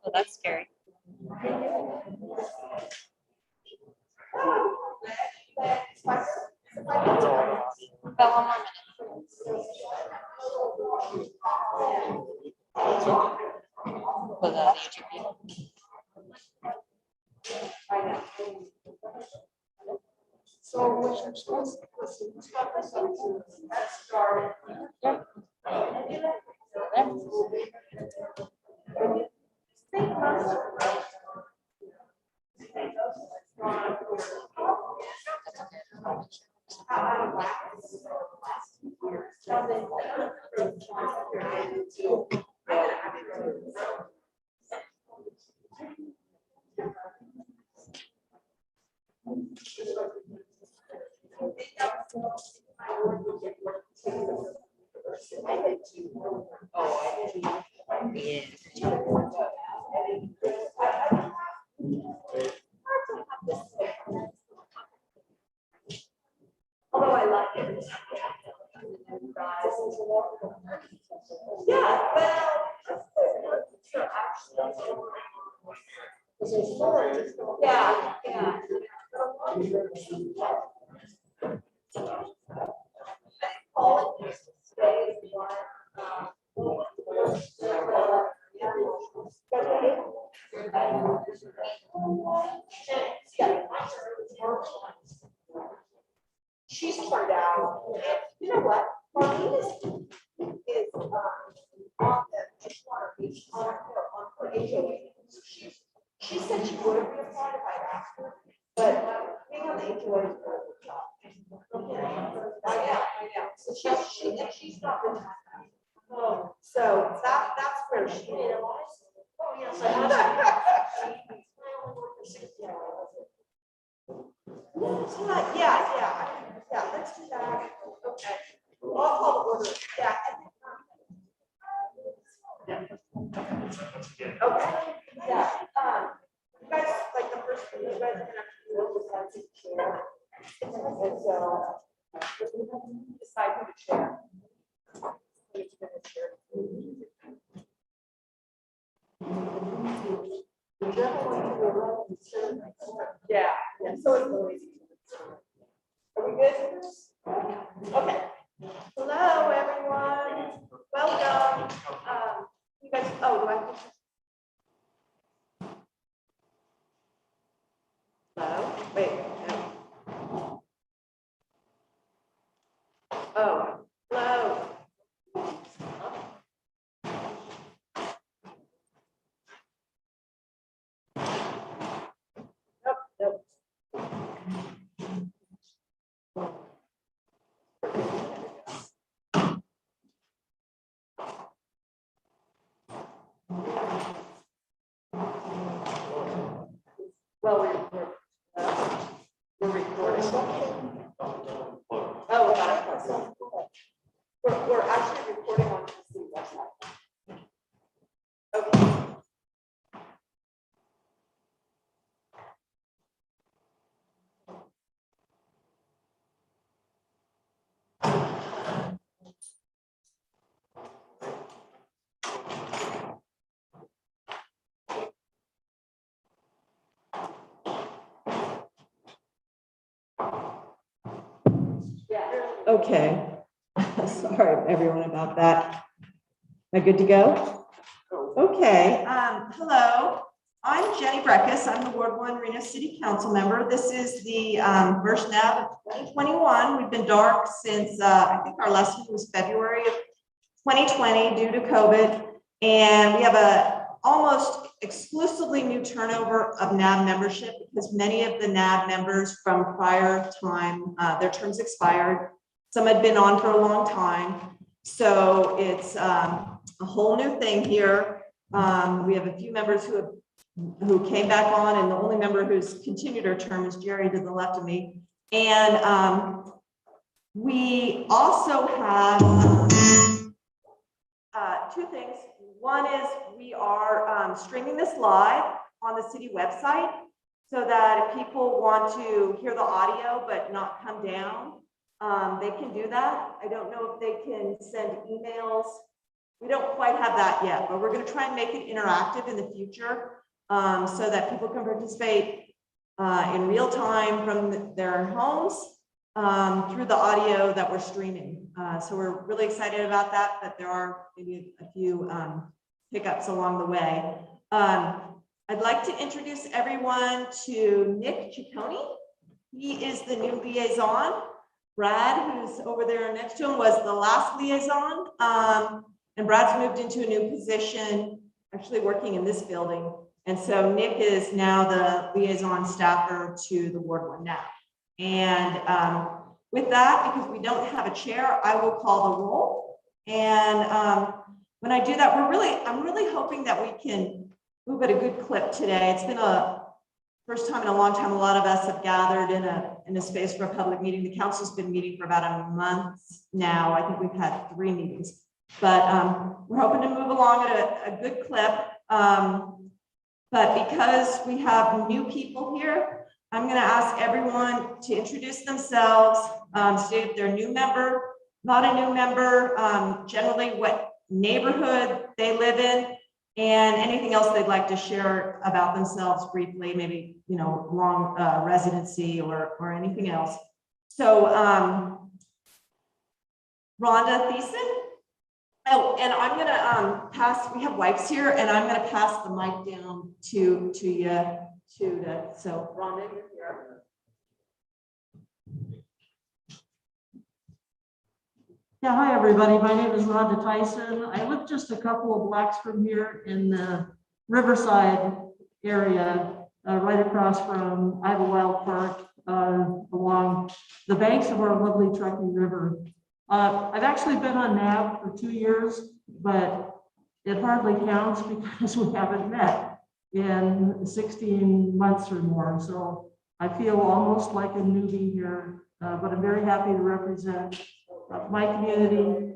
Well, that's scary. About 1 more minute. For the YouTube video. So what's your response? Although I like it. Yeah, well, yeah, yeah. She's turned out. You know what? Marlene is on her HOA. She said she would have reapplied if I asked her, but being on the HOA is a good job. I know. So she's not been. Oh, so that's where she is. Oh, yes. Yeah, let's do that. Okay. I'll call the order. Yeah. Okay. Yeah. You guys, like the first thing you guys are gonna have to do is have to chair. And so decide who to chair. Who's gonna chair? Yeah, so it's always easy. Are we good? Okay. Hello, everyone. Welcome. You guys, do I have to? Hello? Wait, no. Oh, hello. Nope. Well, we're recording. Oh, we're actually recording on the website. Okay. Okay, sorry everyone about that. Am I good to go? Okay, hello, I'm Jenny Breckus. I'm the Ward 1 Reno City Council member. This is the first NAB of 2021. We've been dark since I think our last meeting was February of 2020 due to COVID, and we have a almost exclusively new turnover of NAB membership because many of the NAB members from prior time, their terms expired. Some had been on for a long time. So it's a whole new thing here. We have a few members who came back on, and the only member who's continued her term is Jerry to the left of me. And we also have two things. One is we are streaming this live on the city website so that if people want to hear the audio but not come down, they can do that. I don't know if they can send emails we don't quite have that yet, but we're going to try and make it interactive in the future so that people can participate in real time from their homes through the audio that we're streaming. So we're really excited about that, but there are maybe a few hiccups along the way. I'd like to introduce everyone to Nick Ciccone. He is the new liaison. Brad, who's over there next to him, was the last liaison. And Brad's moved into a new position, actually working in this building. And so Nick is now the liaison staffer to the Ward 1 NAB. And with that, because we don't have a chair, I will call the roll. And when I do that, I'm really hoping that we can move at a good clip today. It's been a first time in a long time. A lot of us have gathered in a space for a public meeting. The council's been meeting for about a month now. I think we've had 3 meetings, but we're hoping to move along at a good clip. But because we have new people here, I'm going to ask everyone to introduce themselves, state if they're a new member, not a new member, generally what neighborhood they live in, and anything else they'd like to share about themselves briefly, maybe, you know, long residency or anything else. So Rhonda Thiessen. Oh, and I'm gonna pass, we have wipes here, and I'm gonna pass the mic down to you, so Rhonda, you're here. Yeah, hi, everybody. My name is Rhonda Tyson. I live just a couple of blocks from here in the Riverside area, right across from Idlewild Park, along the banks of our lovely Truckee River. I've actually been on NAB for 2 years, but it hardly counts because we haven't met in 16 months or more. So I feel almost like a newbie here, but I'm very happy to represent my community.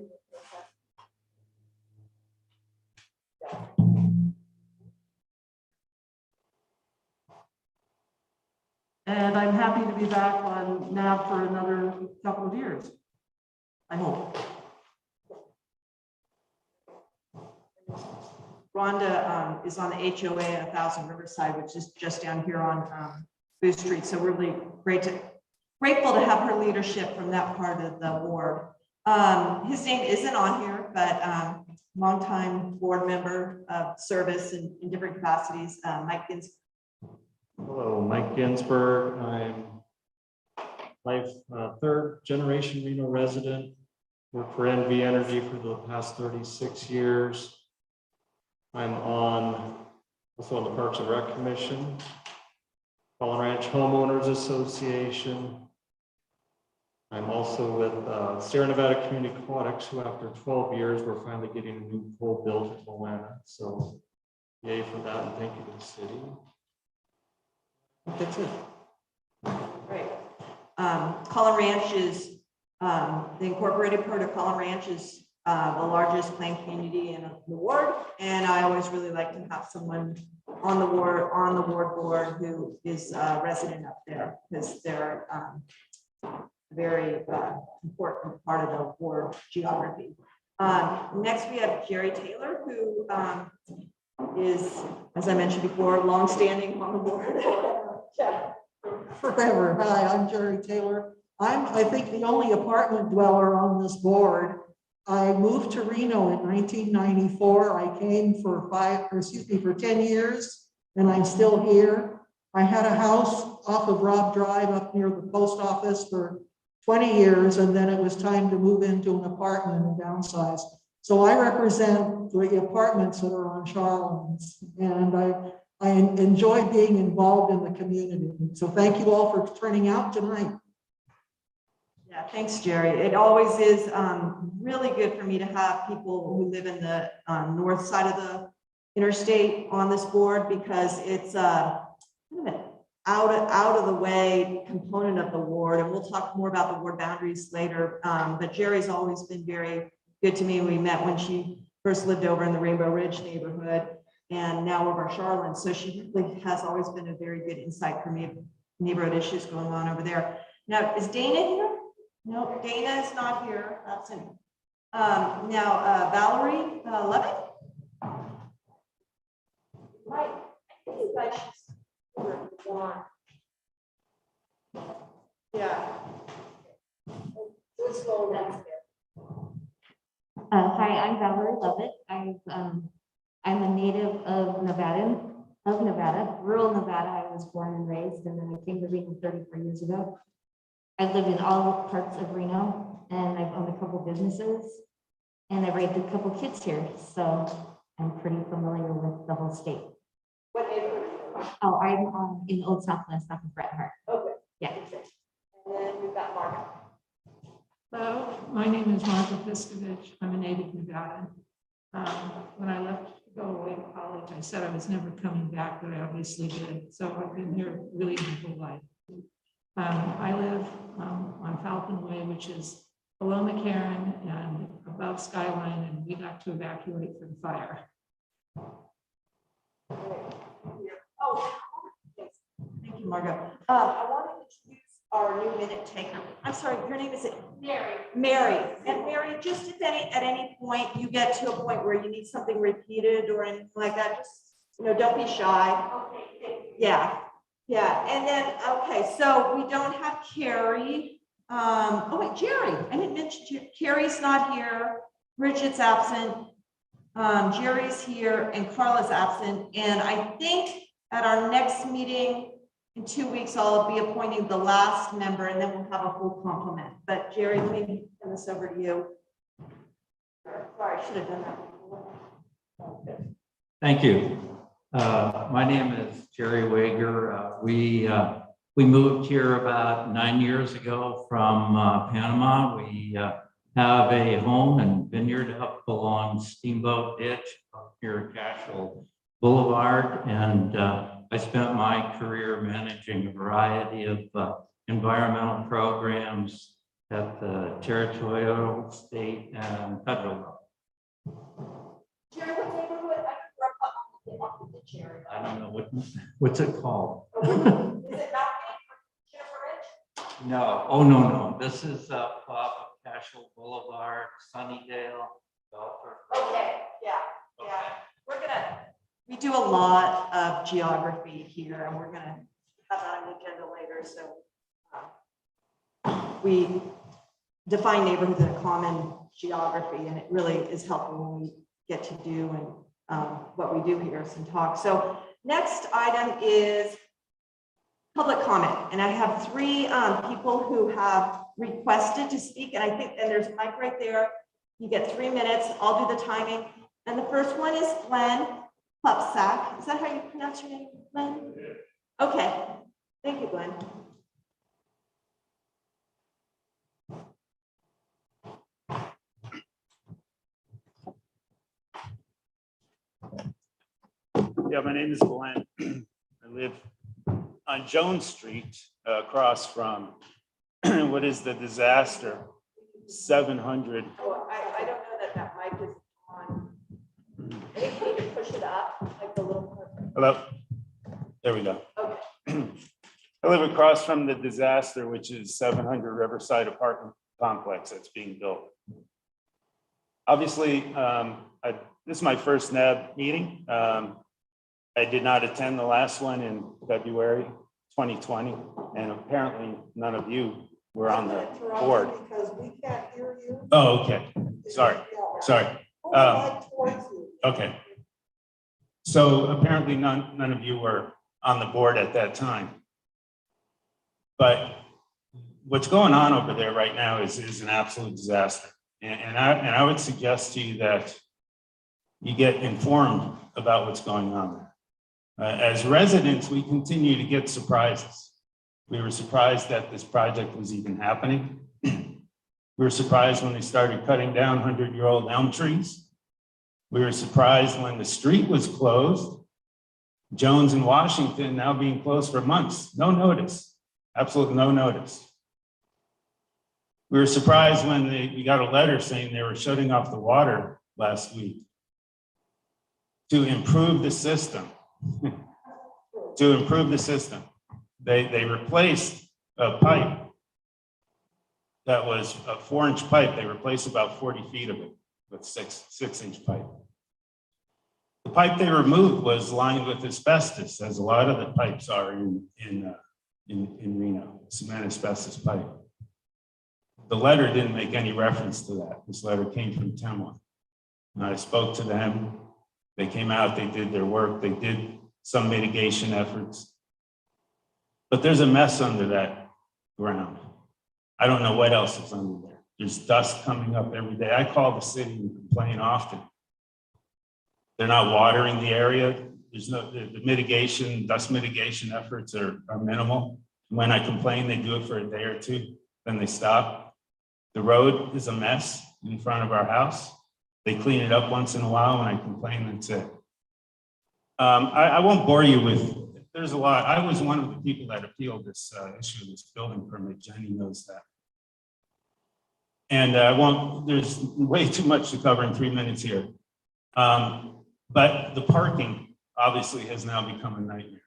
And I'm happy to be back on NAB for another couple of years, I hope. Rhonda is on the HOA at 1000 Riverside, which is just down here on Booth Street. So we're really grateful to have her leadership from that part of the ward. His name isn't on here, but longtime board member of service in different capacities, Mike Ginsberg. Hello, Mike Ginsberg. I'm third generation Reno resident. Worked for NV Energy for the past 36 years. I'm also on the Parks and Rec Commission, Fallen Ranch Homeowners Association. I'm also with Sierra Nevada Community Aquatics, who after 12 years, we're finally getting a new pool built in Atlanta. So yay for that, and thank you to the city. I think that's it. Great. Collin Ranch is, the incorporated part of Collin Ranch is the largest planned community in the ward. And I always really like to have someone on the ward board who is a resident up there, because they're very important part of the ward geography. Next, we have Jerry Taylor, who is, as I mentioned before, longstanding on the board. Forever. Hi, I'm Jerry Taylor. I'm, I think, the only apartment dweller on this board. I moved to Reno in 1994. I came for 10 years, and I'm still here. I had a house off of Robb Drive up near the post office for 20 years, and then it was time to move into an apartment and downsize. So I represent the apartments that are on Charlemans, and I enjoy being involved in the community. So thank you all for turning out tonight. Yeah, thanks, Jerry. It always is really good for me to have people who live in the north side of the interstate on this board, because it's kind of an out of the way component of the ward, and we'll talk more about the ward boundaries later. But Jerry's always been very good to me. We met when she first lived over in the Rainbow Ridge neighborhood, and now over Charlotte. So she really has always been a very good insight for me of neighborhood issues going on over there. Now, is Dana here? No, Dana is not here. That's Now, Valerie Levitt. Right, I think you guys should go on. Yeah. Let's slow down there. Hi, I'm Valerie Lovett. I'm a native of Nevada, rural Nevada. I was born and raised, and then I came to Reno 34 years ago. I've lived in all parts of Reno, and I've owned a couple businesses, and I've raised a couple kids here, so I'm pretty familiar with the whole state. What neighborhood are you in? Oh, I'm in Old Southwest, off of Bret Harte. Okay. Yeah. And then we've got Margaret. Hello, my name is Martha Piskovich. I'm a native Nevadan. When I left to go away to college, I said I was never coming back, but I obviously did. So I've been here really my whole life. I live on Falcon Way, which is below McCarran and above Skyline, and we got to evacuate for the fire. Oh, thank you, Margot. I want to introduce our new minute taker. I'm sorry, your name is Mary. Mary. And Mary, just if at any point you get to a point where you need something repeated or anything like that, just, don't be shy. Okay. Yeah. Yeah. And then, okay, so we don't have Carrie. Oh wait, Jerry. I didn't mention Carrie's not here. Bridget's absent. Jerry's here and Carla's absent. And I think at our next meeting in 2 weeks, I'll be appointing the last member and then we'll have a full complement. But Jerry, let me turn this over to you. Sorry, I should have done that. Thank you. My name is Jerry Wager. We moved here about 9 years ago from Panama. We have a home and vineyard up along Steamboat Ditch up here at Cashel Boulevard, and I spent my career managing a variety of environmental programs at the territorial, state, and federal level. Jerry, what neighborhood? I grew up on the Jerry. I don't know what's it called. Is it not Jennifer Ridge? No, oh, no. This is up off of Cashel Boulevard, Sunnydale, Belfort. Okay, yeah. We do a lot of geography here and we're gonna have that on the agenda later. So we define neighborhoods in a common geography and it really is helpful when we get to do and what we do here, some talk. So next item is public comment. And I have three people who have requested to speak and there's a mic right there. You get 3 minutes. I'll do the timing. And the first one is Glenn Pupsack. Is that how you pronounce your name, Glenn? Okay. Thank you, Glenn. Yeah, my name is Glenn. I live on Jones Street across from what is the disaster 700. Oh, I don't know that mic is on. I think you need to push it up, like the little. Hello? There we go. Okay. I live across from the disaster, which is 700 Riverside apartment complex that's being built. Obviously, this is my first NAB meeting. I did not attend the last one in February 2020, and apparently none of you were on the board. Because we can't hear you. Oh, okay. Sorry. Towards you. Okay. So apparently none of you were on the board at that time. But what's going on over there right now is an absolute disaster. And I would suggest to you that you get informed about what's going on there. As residents, we continue to get surprises. We were surprised that this project was even happening. We were surprised when they started cutting down 100-year-old elm trees. We were surprised when the street was closed. Jones and Washington now being closed for months. No notice, absolutely no notice. We were surprised when we got a letter saying they were shutting off the water last week to improve the system. To improve the system. They replaced a pipe that was a 4-inch pipe. They replaced about 40 feet of it with 6-inch pipe. The pipe they removed was lined with asbestos, as a lot of the pipes are in Reno, cement asbestos pipe. The letter didn't make any reference to that. This letter came from Temla. And I spoke to them. They came out, they did their work, they did some mitigation efforts. But there's a mess under that ground. I don't know what else is under there. There's dust coming up every day. I call the city and complain often. They're not watering the area. There's no, the mitigation, dust mitigation efforts are minimal. When I complain, they do it for a day or two, then they stop. The road is a mess in front of our house. They clean it up once in a while. When I complain, that's it. I won't bore you with, there's a lot. I was one of the people that appealed this issue of this building permit. Jenny knows that. And there's way too much to cover in 3 minutes here. But the parking obviously has now become a nightmare,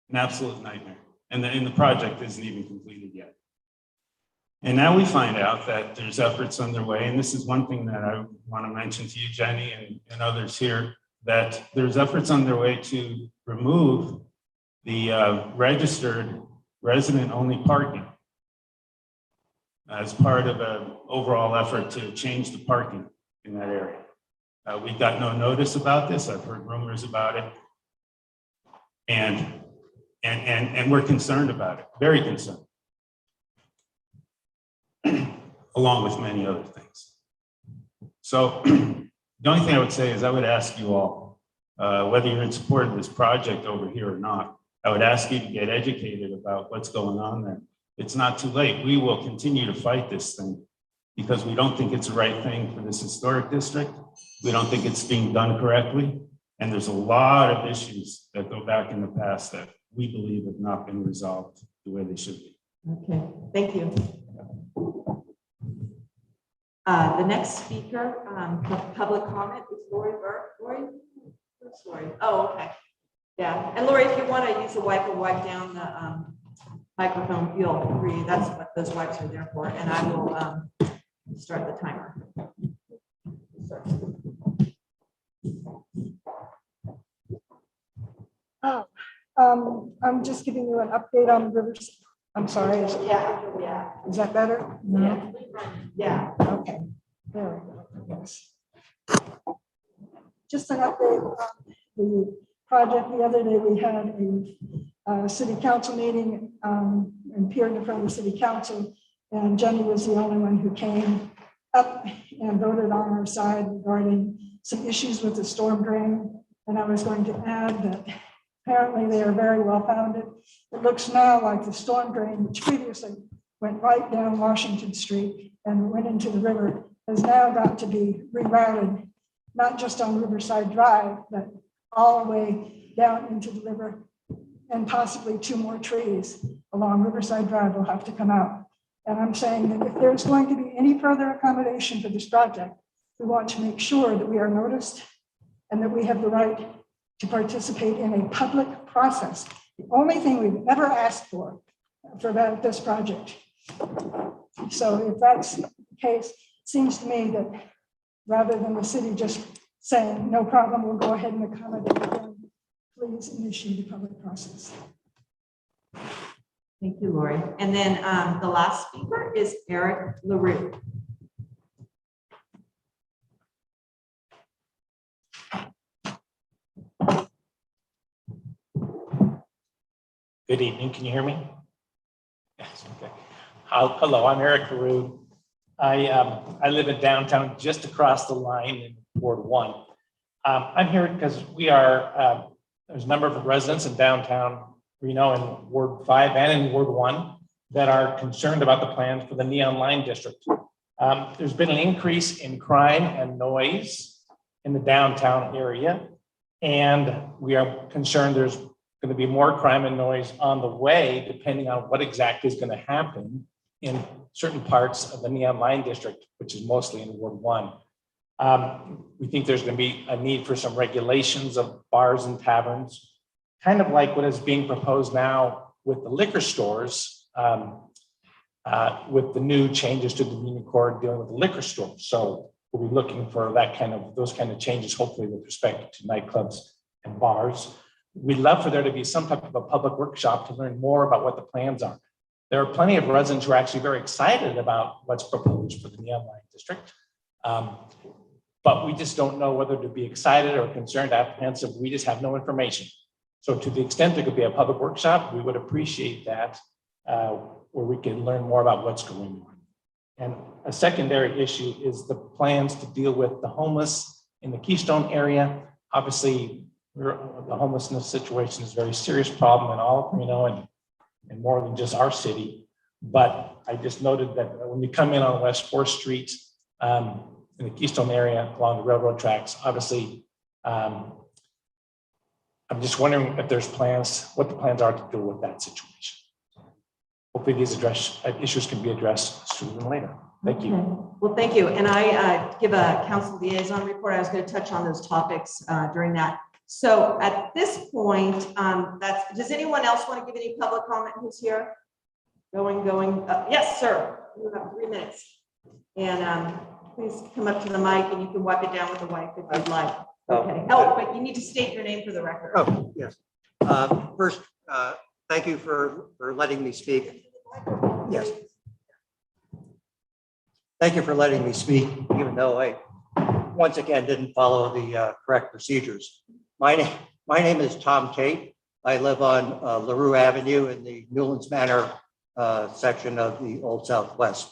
an absolute nightmare. And the project isn't even completed yet. And now we find out that there's efforts underway, and this is one thing that I want to mention to you, Jenny, and others here, that there's efforts underway to remove the registered resident-only parking as part of an overall effort to change the parking in that area. We got no notice about this. I've heard rumors about it. And we're concerned about it, very concerned, along with many other things. So the only thing I would say is I would ask you all, whether you're in support of this project over here or not, I would ask you to get educated about what's going on there. It's not too late. We will continue to fight this thing because we don't think it's the right thing for this historic district. We don't think it's being done correctly. And there's a lot of issues that go back in the past that we believe have not been resolved the way they should be. Okay, thank you. The next speaker for public comment is Lori Burke. Lori? Where's Lori? Oh, okay. Yeah, and Lori, if you want to use a wipe and wipe down the microphone, feel free. That's what those wipes are there for. And I will start the timer. I'm just giving you an update on rivers. I'm sorry. Yeah. Is that better? No? Yeah. Okay. There we go. Yes. Just an update on the project. The other day we had a city council meeting and appeared in front of the city council, and Jenny was the only one who came up and voted on our side regarding some issues with the storm drain. And I was going to add that apparently they are very well founded. It looks now like the storm drain, which previously went right down Washington Street and went into the river, has now got to be rerouted, not just on Riverside Drive, but all the way down into the river, and possibly 2 more trees along Riverside Drive will have to come out. And I'm saying that if there's going to be any further accommodation for this project, we want to make sure that we are noticed and that we have the right to participate in a public process. The only thing we've ever asked for this project. So if that's the case, it seems to me that rather than the city just saying, no problem, we'll go ahead and accommodate them, please initiate a public process. Thank you, Lori. And then the last speaker is Eric LaRue. Good evening. Can you hear me? Yes. Okay. Hello, I'm Eric LaRue. I live in downtown, just across the line in Ward 1. I'm here because we are there's a number of residents in downtown Reno in Ward 5 and in Ward 1 that are concerned about the plans for the neon line district. There's been an increase in crime and noise in the downtown area, and we are concerned there's going to be more crime and noise on the way, depending on what exactly is going to happen in certain parts of the neon line district, which is mostly in Ward 1. We think there's going to be a need for some regulations of bars and taverns, kind of like what is being proposed now with the liquor stores. with the new changes to the Union Court dealing with the liquor store. So we'll be looking for those kind of changes, hopefully with respect to nightclubs and bars. We'd love for there to be some type of a public workshop to learn more about what the plans are. There are plenty of residents who are actually very excited about what's proposed for the Neon Line District. But we just don't know whether to be excited or concerned, apprehensive. We just have no information. So to the extent there could be a public workshop, we would appreciate that, where we can learn more about what's going on. And a secondary issue is the plans to deal with the homeless in the Keystone area. Obviously, the homelessness situation is a very serious problem in all of Reno and more than just our city. But I just noted that when you come in on West 4th Street in the Keystone area along the railroad tracks, obviously, I'm just wondering if there's plans, what the plans are to deal with that situation. Hopefully these issues can be addressed sooner than later. Thank you. Okay. Well, thank you. And I give a council liaison report. I was going to touch on those topics during that. So at this point, does anyone else want to give any public comment who's here? Going. Yes, sir. You have 3 minutes. And please come up to the mic and you can wipe it down with a wipe if you'd like. Okay. Oh, but you need to state your name for the record. Oh, yes. First, thank you for letting me speak. Yes. Thank you for letting me speak, even though I, once again, didn't follow the correct procedures. My name is Tom Tate. I live on LaRue Avenue in the Newlands Manor section of the Old Southwest.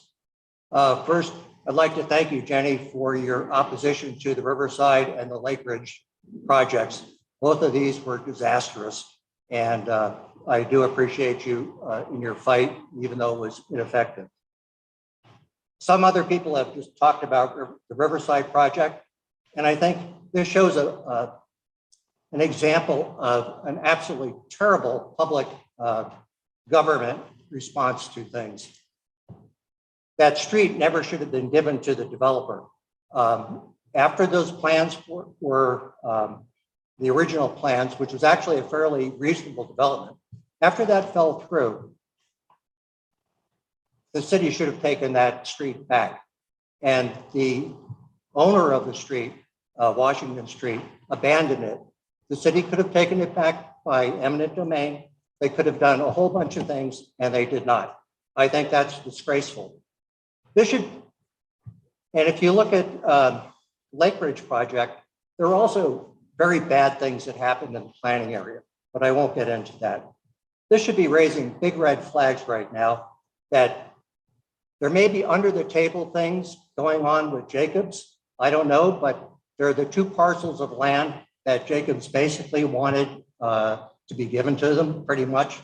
First, I'd like to thank you, Jenny, for your opposition to the Riverside and the Lakeridge projects. Both of these were disastrous, and I do appreciate you in your fight, even though it was ineffective. Some other people have just talked about the Riverside project, and I think this shows an example of an absolutely terrible public government response to things. That street never should have been given to the developer. After those plans were the original plans, which was actually a fairly reasonable development, after that fell through, the city should have taken that street back. And the owner of the street, Washington Street, abandoned it. The city could have taken it back by eminent domain. They could have done a whole bunch of things, and they did not. I think that's disgraceful. This should, and if you look at Lakeridge project, there are also very bad things that happened in the planning area, but I won't get into that. This should be raising big red flags right now that there may be under the table things going on with Jacobs. I don't know, but there are the 2 parcels of land that Jacobs basically wanted to be given to them pretty much.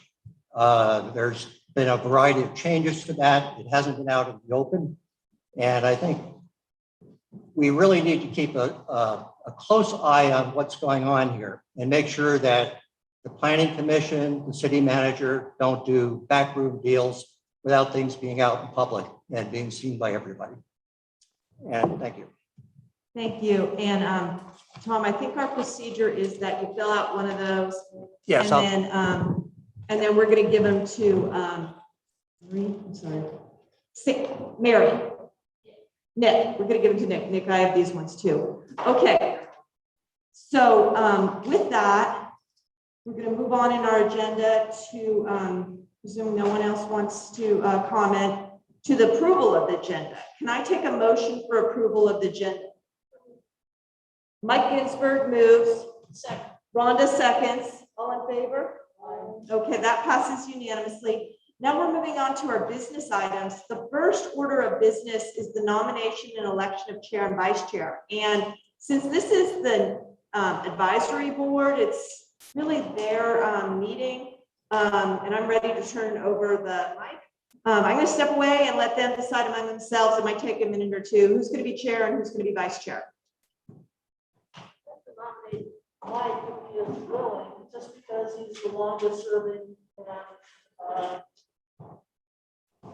There's been a variety of changes to that. It hasn't been out in the open. And I think we really need to keep a close eye on what's going on here and make sure that the planning commission, the city manager don't do backroom deals without things being out in public and being seen by everybody. And thank you. Thank you. And Tom, I think our procedure is that you fill out one of those. Yes. And then we're going to give them to Mary. Nick, we're going to give them to Nick. Nick, I have these ones too. Okay. So with that, we're going to move on in our agenda to, presuming no one else wants to comment, to the approval of the agenda. Can I take a motion for approval of the agenda? Mike Ginsburg moves. Second. Rhonda seconds. All in favor? Okay, that passes unanimously. Now we're moving on to our business items. The first order of business is the nomination and election of chair and vice chair. And since this is the advisory board, it's really their meeting. And I'm ready to turn over the mic. I'm going to step away and let them decide among themselves. It might take a minute or two. Who's going to be chair and who's going to be vice chair? Mike, if he is willing, just because he's the longest serving.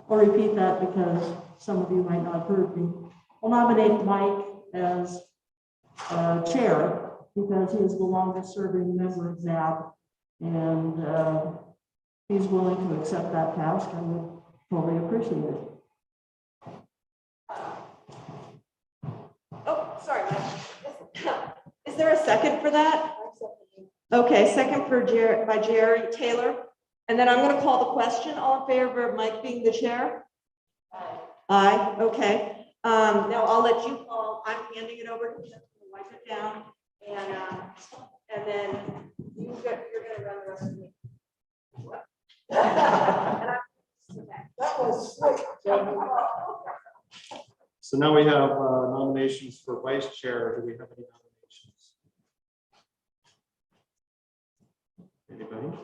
I'll repeat that because some of you might not have heard me. I'll nominate Mike as chair because he is the longest serving member of NAB, and he's willing to accept that task. I would Totally appreciate it. Oh, sorry, Mike. Is there a second for that? Okay, second for by Jerry Taylor. And then I'm going to call the question. All in favor of Mike being the chair? Aye, okay. Now I'll let you call. I'm handing it over to you to wipe it down. And then you're going to run the rest of the meeting. That was slick. So now we have nominations for vice chair. Do we have any nominations? Anybody?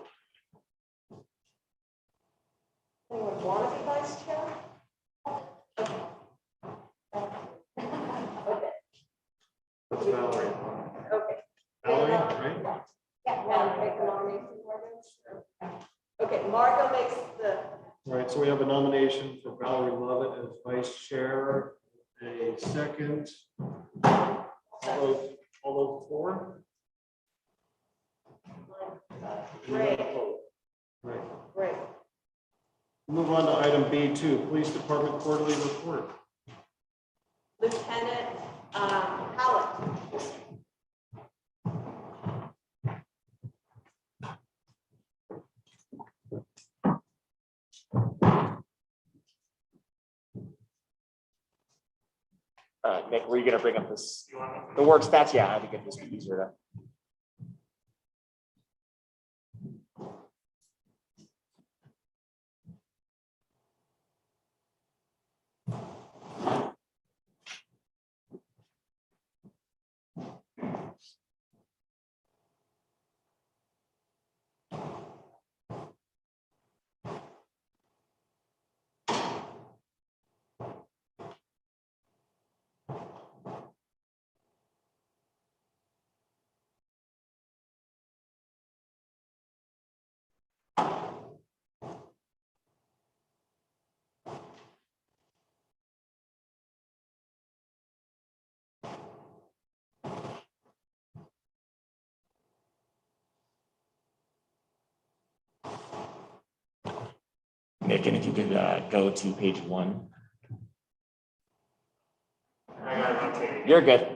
Anyone want to be vice chair? That's Valerie. Okay. Valerie, right? Yeah, Mark, make the nomination. Okay, Margo makes the. All right, so we have a nomination for Valerie Lovett as vice chair, a second. All those for? Great. Right. Great. Move on to item B2, Police Department Quarterly Report. Lieutenant Howard. Nick, were you going to bring up the work stats? Yeah, I think it just be easier to. Nick, and if you could go to page 1. You're good.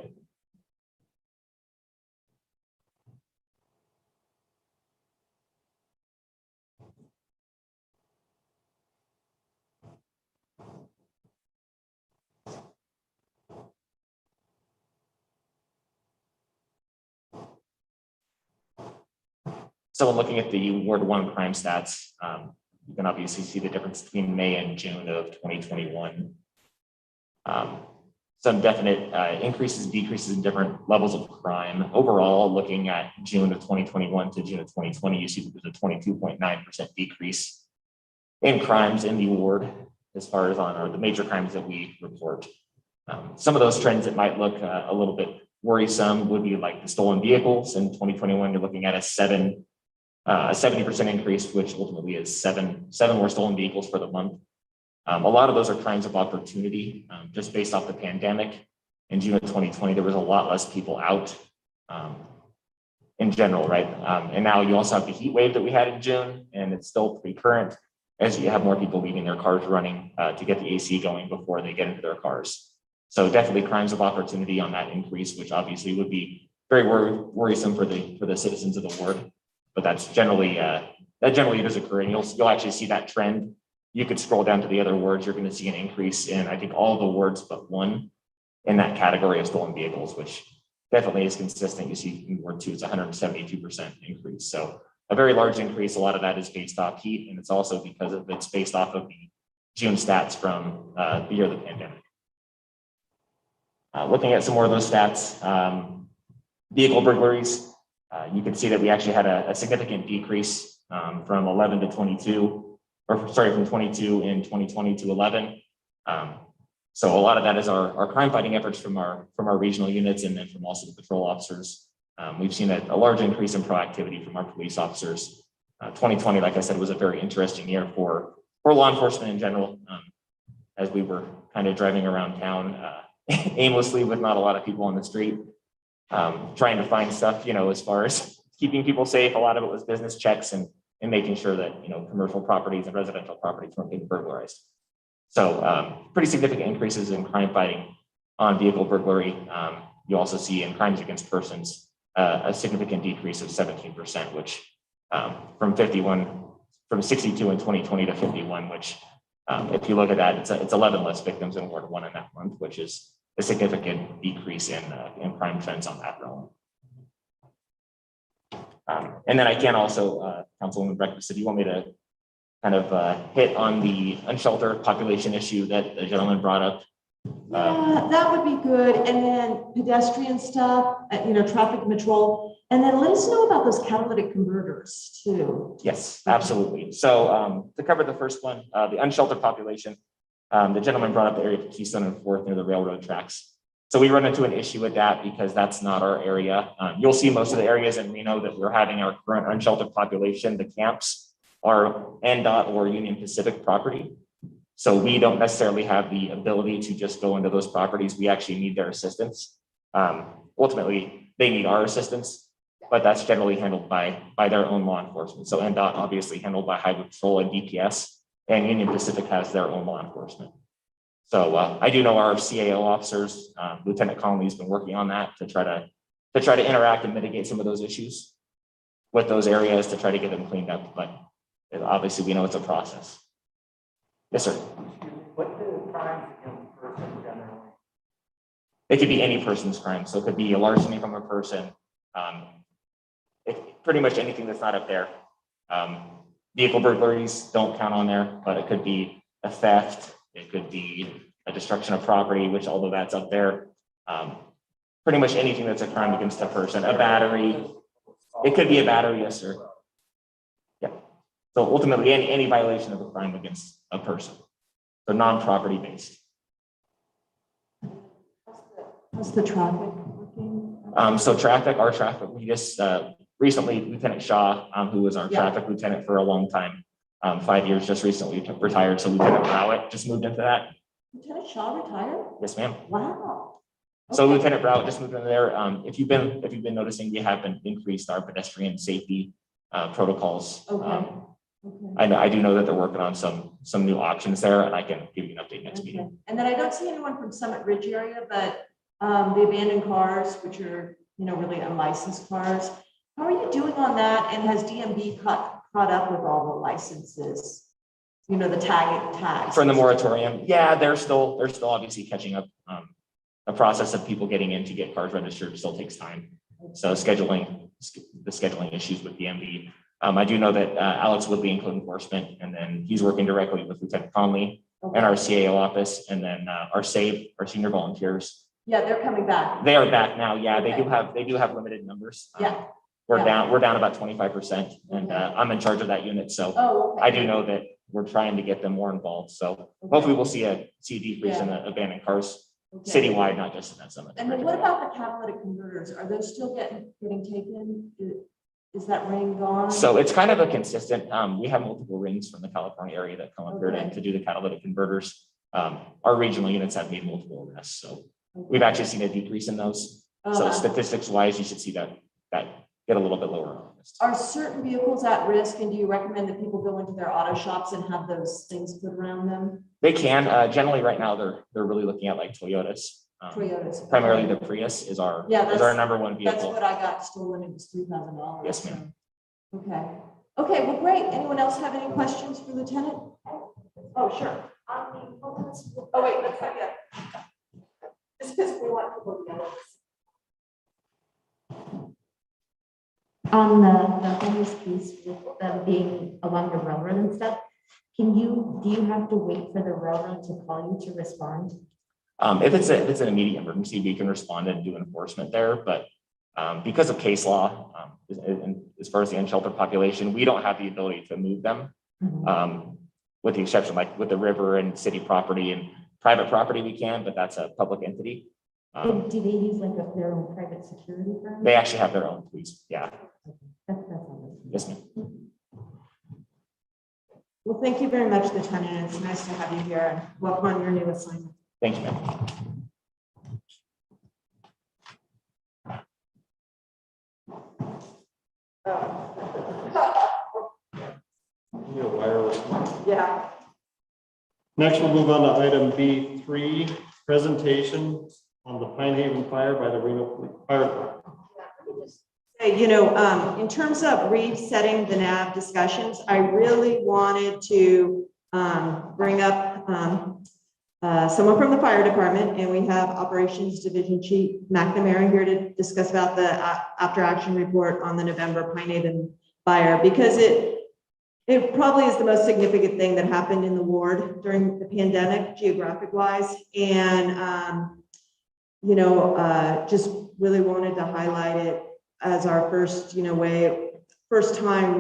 So looking at the Ward 1 crime stats, you can obviously see the difference between May and June of 2021. Some definite increases, decreases in different levels of crime. Overall, looking at June of 2021 to June of 2020, you see that there's a 22.9% decrease in crimes in the ward as far as on the major crimes that we report. Some of those trends that might look a little bit worrisome would be like the stolen vehicles. In 2021, you're looking at a 70% increase, which ultimately is seven more stolen vehicles for the month. A lot of those are crimes of opportunity, just based off the pandemic. In June of 2020, there was a lot less people out in general, right? And now you also have the heat wave that we had in June, and it's still pretty current as you have more people leaving their cars running to get the AC going before they get into their cars. So definitely crimes of opportunity on that increase, which obviously would be very worrisome for the citizens of the ward. But that's generally does occur, and you'll actually see that trend. You could scroll down to the other wards, you're going to see an increase in, I think, all the wards but one in that category of stolen vehicles, which definitely is consistent. You see in Ward 2, it's 172% increase. So a very large increase. A lot of that is based off heat, and it's also because it's based off of the June stats from the year of the pandemic. Looking at some more of those stats, vehicle burglaries, you can see that we actually had a significant decrease from 11 to 22. Or sorry, from 22 in 2020 to 11. So a lot of that is our crime fighting efforts from our regional units, and then from also the patrol officers. We've seen a large increase in proactivity from our police officers. 2020, like I said, was a very interesting year for law enforcement in general, as we were kind of driving around town aimlessly with not a lot of people on the street, trying to find stuff, as far as keeping people safe. A lot of it was business checks and and making sure that, commercial properties and residential properties weren't being burglarized. So pretty significant increases in crime fighting on vehicle burglary. You also see in crimes against persons a significant decrease of 17%, which from 62 in 2020 to 51, which if you look at that, it's 11 less victims in Ward 1 in that month, which is a significant decrease in crime trends on that realm. And then I can also, Councilwoman Breakfast, if you want me to kind of hit on the unsheltered population issue that the gentleman brought up. Yeah, that would be good. And then pedestrian stuff, traffic control. And then let us know about those catalytic converters too. Yes, absolutely. So to cover the first one, the unsheltered population, the gentleman brought up the area of Keystone and 4th near the railroad tracks. So we run into an issue with that because that's not our area. You'll see most of the areas in Reno that we're having our current unsheltered population, the camps are NDOT or Union Pacific property. So we don't necessarily have the ability to just go into those properties. We actually need their assistance. Ultimately, they need our assistance, but that's generally handled by their own law enforcement. So NDOT obviously handled by Highway Patrol and DPS, and Union Pacific has their own law enforcement. So I do know our CAO officers, Lieutenant Conley's been working on that to try to interact and mitigate some of those issues with those areas to try to get them cleaned up. But obviously, we know it's a process. Yes, sir. What do crimes against persons generally? It could be any person's crime. So it could be a larceny from a person. Pretty much anything that's not up there. Vehicle burglaries don't count on there, but it could be a theft. It could be a destruction of property, which although that's up there, pretty much anything that's a crime against a person, a battery. It could be a battery, yes, sir. Yeah. So ultimately, any violation of a crime against a person. So non-property based. How's the traffic working? So our traffic, we just recently, Lieutenant Shaw, who was our traffic lieutenant for a long time, 5 years, just recently retired. So Lieutenant Browett just moved into that. Lieutenant Shaw retired? Yes, ma'am. Wow. So Lieutenant Browett just moved into there. If you've been noticing, we have been increased our pedestrian safety protocols. Okay. I do know that they're working on some new options there, and I can give you an update next meeting. And then I don't see anyone from Summit Ridge area, but the abandoned cars, which are, really unlicensed cars. How are you doing on that? And has DMV caught up with all the licenses? The tags. From the moratorium, yeah, they're still obviously catching up. The process of people getting in to get cars registered still takes time. So the scheduling issues with DMV. I do know that Alex Woodley in code enforcement, and then he's working directly with Lieutenant Conley and our CAO office, and then our SAVE, our senior volunteers. Yeah, they're coming back. They are back now. Yeah, they do have limited numbers. We're down about 25%, and I'm in charge of that unit. So I do know that we're trying to get them more involved. So hopefully we'll see a decrease in the abandoned cars citywide, not just in that summit. And then what about the catalytic converters? Are those still getting taken? Is that ring gone? So it's kind of a consistent, we have multiple rings from the California area that come up here to do the catalytic converters. Our regional units have made multiple arrests. So we've actually seen a decrease in those. So statistics wise, you should see that get a little bit lower. Are certain vehicles at risk, and do you recommend that people go into their auto shops and have those things put around them? They can. Generally right now, they're really looking at like Toyotas. Toyotas. Primarily the Prius is our number one vehicle. That's what I got stolen. It was $3,000. Yes, ma'am. Okay, well, great. Anyone else have any questions for Lieutenant? Oh, sure. Oh, wait, let's not yet. Just because we want people to know. On the homeless piece with them being along the railroad and stuff, do you have to wait for the railroad to call you to respond? If it's an immediate emergency, we can respond and do enforcement there. But because of case law, as far as the unsheltered population, we don't have the ability to move them. With the exception, like with the river and city property and private property, we can, but that's a public entity. Do they use like their own private security firm? They actually have their own police. Yeah. That's all. Yes, ma'am. Well, thank you very much, Lieutenant. It's nice to have you here, and welcome on your new assignment. Thank you, ma'am. Yeah. Next, we'll move on to item B3, presentation on the Pinehaven fire by the Reno Fire Department. Hey, you know, in terms of resetting the NAB discussions, I really wanted to bring up someone from the fire department, and we have Operations Division Chief McNamara here to discuss about the after action report on the November Pinehaven fire, because it probably is the most significant thing that happened in the ward during the pandemic, geographic wise. And, you know, just really wanted to highlight it as our first, you know, first time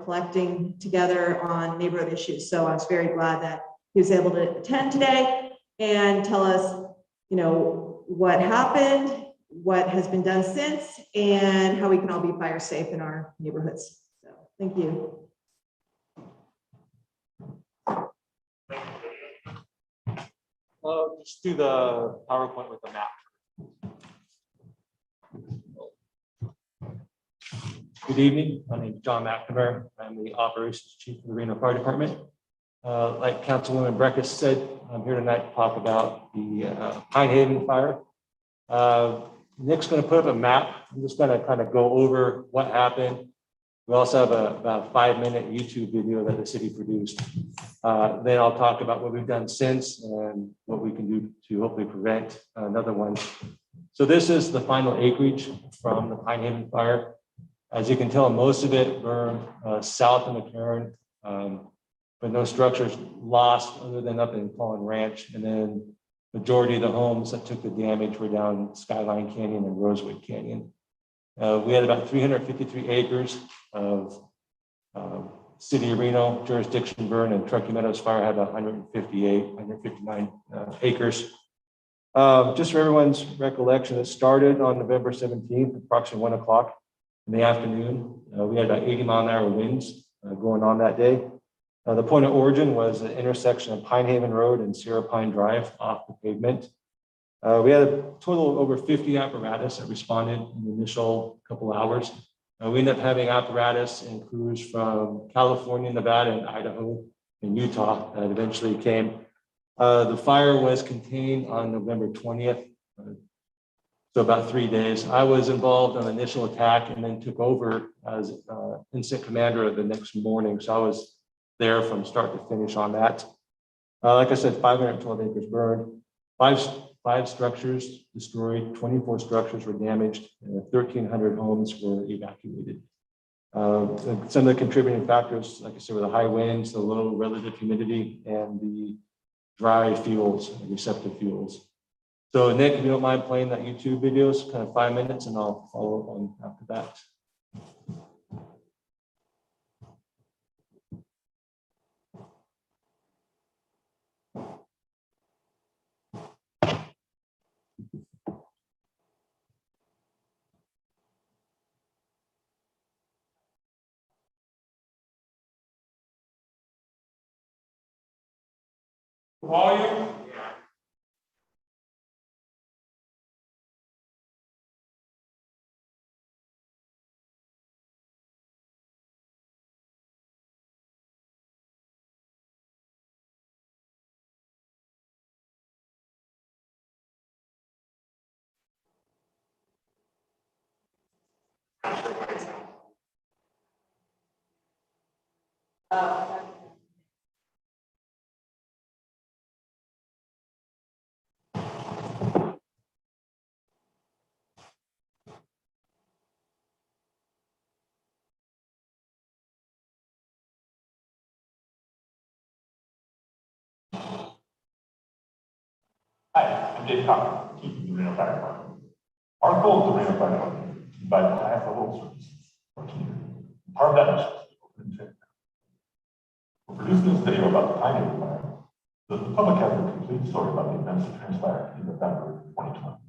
collecting together on neighborhood issues. So I was very glad that he was able to attend today and tell us, you know, what happened, what has been done since, and how we can all be fire safe in our neighborhoods. So thank you. Just do the PowerPoint with the map. Good evening. My name is John McNamara. I'm the Operations Chief of the Reno Fire Department. Like Councilwoman Breckus said, I'm here tonight to talk about the Pinehaven fire. Nick's going to put up a map. I'm just going to kind of go over what happened. We also have about a 5-minute YouTube video that the city produced. Then I'll talk about what we've done since and what we can do to hopefully prevent another one. So this is the final acreage from the Pinehaven fire. As you can tell, most of it burned south of McCarran, but no structures lost other than up in Fallen Ranch. And then majority of the homes that took the damage were down Skyline Canyon and Rosewood Canyon. We had about 353 acres of City of Reno jurisdiction burn, and Truckee Meadows Fire had 159 acres. Just for everyone's recollection, it started on November 17th, approximately 1 o'clock in the afternoon. We had about 80-mile-an-hour winds going on that day. The point of origin was the intersection of Pinehaven Road and Sierra Pine Drive off the pavement. We had a total of over 50 apparatus that responded in the initial couple hours. We ended up having apparatus and crews from California, Nevada, and Idaho, and Utah that eventually came. The fire was contained on November 20th, so about 3 days. I was involved on the initial attack and then took over as incident commander the next morning. So I was there from start to finish on that. Like I said, 512 acres burned, five structures destroyed, 24 structures were damaged, and 1,300 homes were evacuated. Some of the contributing factors, like I said, were the high winds, the low relative humidity, and the dry fuels, receptive fuels. So Nick, if you don't mind playing that YouTube video, it's kind of 5 minutes, and I'll follow up on after that. Volume. Hi, I'm Dave Cochran, Chief of the Reno Fire Department. Our goal at the Reno Fire Department is to provide the highest level of services for our community. Part of that mission is open and transparent. We're producing this video about the Pinehaven fire so that the public has a complete story about the events that transpired in November 2020.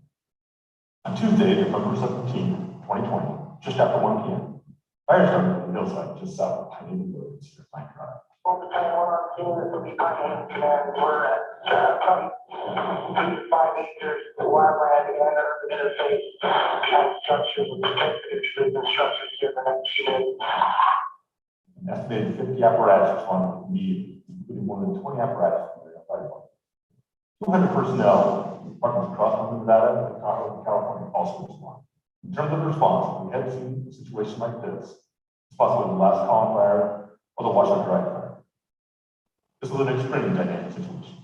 On Tuesday, November 17, 2020, just after 1 p.m., fire started at the hillside just south of Pinehaven Road and Sierra Pine Drive. We're at probably 5 acres of wildland and urban interface structures and structures here the next year. An estimated 50 apparatus responded immediately, including more than 20 apparatus from the fire department. 200 personnel, departments across Nevada and California also respond. In terms of response, we have seen a situation like this. It's possible the last column fire or the washer dry fire. This was an extremely dynamic situation.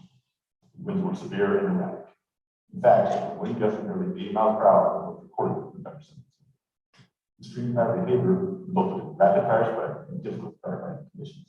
Winds were severe and erratic. In fact, wind gusts of nearly 80 miles per hour were recorded in the Pinevin. Extreme fire behavior resulted in rapid fire spread and difficult firefighting conditions.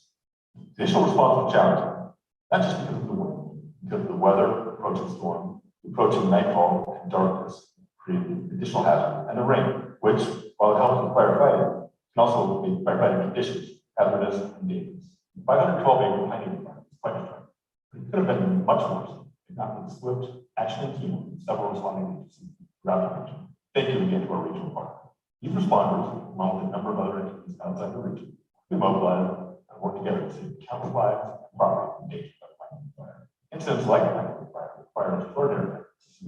The initial response was challenging, not just because of the wind, because of the weather, approaching storm, approaching nightfall, and darkness created additional hazard, and the rain, which, while it helps with firefighting, can also make firefighting conditions hazardous and dangerous. 512 acre Pinehaven fire is quite a strike, but it could have been much worse if not for the swift action and team of several responding agencies throughout the region. Thank you again to our regional partner. These responders, along with a number of other entities outside the region, we mobilized and worked together to save countless lives and property from danger by Pinehaven fire. Incidents like Pinehaven fire require extraordinary efforts,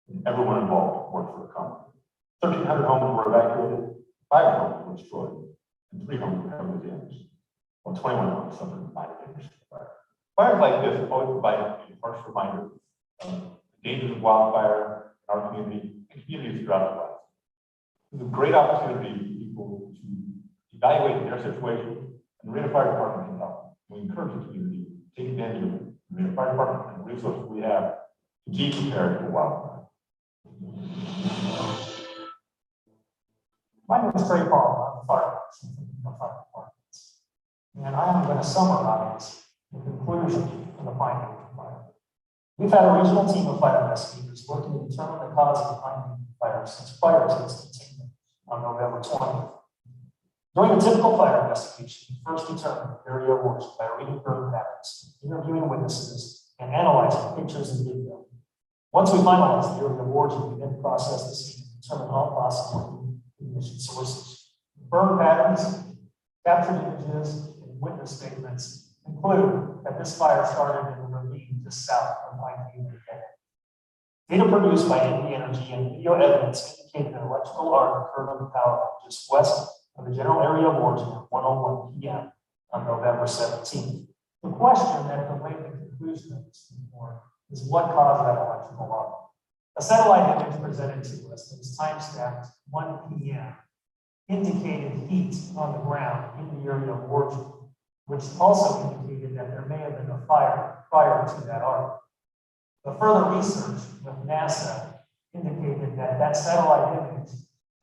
and everyone involved worked for a common. 1,300 homes were evacuated, 5 homes were destroyed, and 3 homes were heavily damaged, while 21 homes suffered minor damage from the fire. Fires like this always provide a harsh reminder of the dangers of wildfire in our community and communities throughout the world. It's a great opportunity for people to evaluate their situation, and the Reno Fire Department can help. We encourage the community to take advantage of the Reno Fire Department and the resources we have to be prepared for wildfire. My name is Trey Paul. I'm the fire department. And I am going to summarize the conclusion of the Pinehaven fire. We've had a regional team of fire investigators working to determine the cause of the Pinehaven fire since prior to its containment on November 20th. During the typical fire investigation, we first determined the area of origin by reading burn patterns, interviewing witnesses, and analyzing pictures and video. Once we finalized the area of origin, we then processed the scene and determined all possible ignition sources. Burn patterns, captured images, and witness statements conclude that this fire started in a ravine just south of Pinehaven. Data produced by NAB Energy and video evidence indicated an electrical arc occurred on the power line just west of the general area of origin at 1:01 p.m. on November 17th. The question that delayed the conclusion of this report is what caused that electrical arc. A satellite image presented to us that was time-stamped 1 p.m. indicated heat on the ground in the area of origin, which also indicated that there may have been a fire prior to that arc. The further research with NASA indicated that that satellite image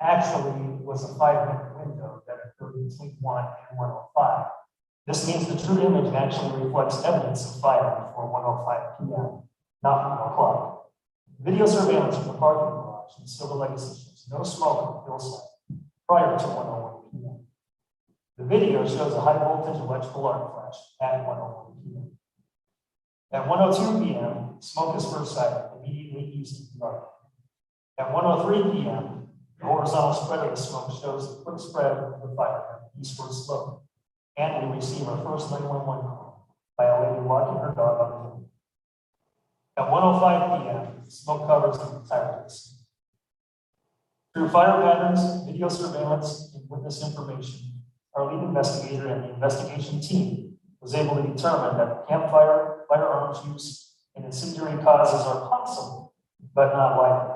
actually was a 5-minute window that occurred between 1 and 1:05. This means the true image actually reflects evidence of fire before 1:05 p.m., not 1 o'clock. Video surveillance from the parking garage in Silver Legacy shows no smoke on the hillside prior to 1:01 p.m. The video shows a high voltage electrical arc flash at 1:01 p.m. At 1:02 p.m., smoke is first sighted immediately east of the garden. At 1:03 p.m., the horizontal spread of the smoke shows the quick spread of the fire on the eastward slope, and we receive our first 911 call by a lady walking her dog on the hill. At 1:05 p.m., smoke covers the entire of the scene. Through fire patterns, video surveillance, and witness information, our lead investigator and the investigation team was able to determine that campfire, firearms use, and incendiary causes are possible, but not likely.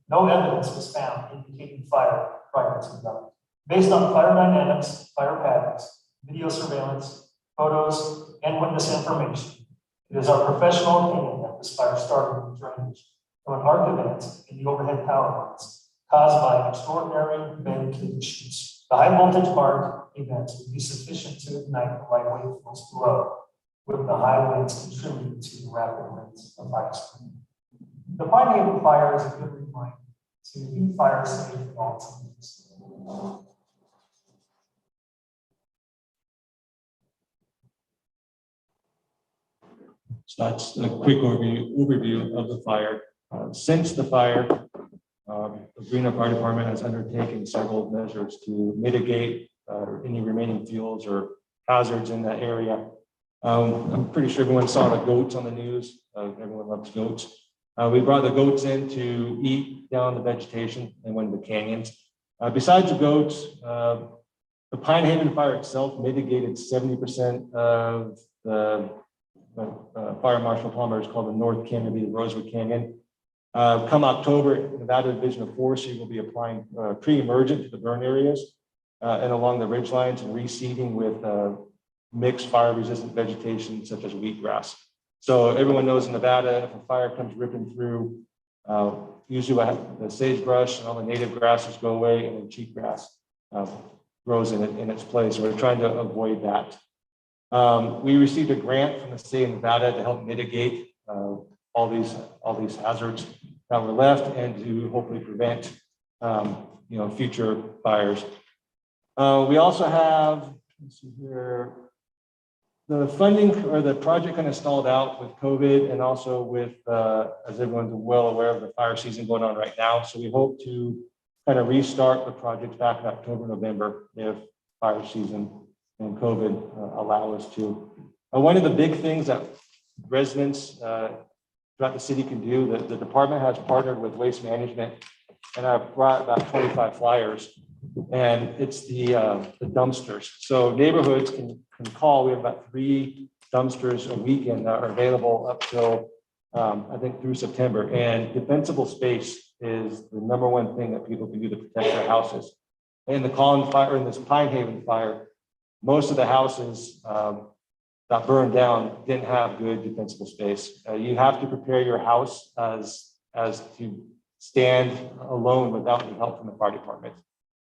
No evidence was found indicating fire prior to that. Based on fire dynamics, fire patterns, video surveillance, photos, and witness information, it is our professional opinion that this fire started with drainage from an arc event in the overhead power lines caused by extraordinary wind conditions. The high voltage arc event would be sufficient to ignite the lightweight flows below, with the high winds contributing to the rapid rates of fire spread. The Pinehaven fire is a good reminder to be fire safe at all times. So that's a quick overview of the fire. Since the fire, the Reno Fire Department has undertaken several measures to mitigate any remaining fuels or hazards in that area. I'm pretty sure everyone saw the goats on the news. Everyone loves goats. We brought the goats in to eat down the vegetation and went to the canyons. Besides the goats, The Pinehaven fire itself mitigated 70% of the Fire Marshal Palmer is called the North Canyon, the Rosewood Canyon. Come October, Nevada Division of Forestry will be applying pre-emergent to the burn areas and along the ridge lines and reseeding with mixed fire-resistant vegetation such as wheatgrass. So everyone knows in Nevada, if a fire comes ripping through, usually what happens, the sagebrush and all the native grasses go away, and then cheatgrass grows in its place. So we're trying to avoid that. We received a grant from the state of Nevada to help mitigate all these hazards that were left and to hopefully prevent future fires. We also have, let's see here, the funding or the project kind of stalled out with COVID and also with, as everyone's well aware of, the fire season going on right now. So we hope to kind of restart the project back in October, November, if fire season and COVID allow us to. One of the big things that residents throughout the city can do, that the department has partnered with Waste Management, and I've brought about 25 flyers, and it's the dumpsters. So neighborhoods can call. We have about 3 dumpsters a weekend that are available up till I think through September. And defensible space is the #1 thing that people can do to protect their houses. In the Collin fire, in this Pinehaven fire, most of the houses that burned down didn't have good defensible space. You have to prepare your house as to stand alone without any help from the fire department.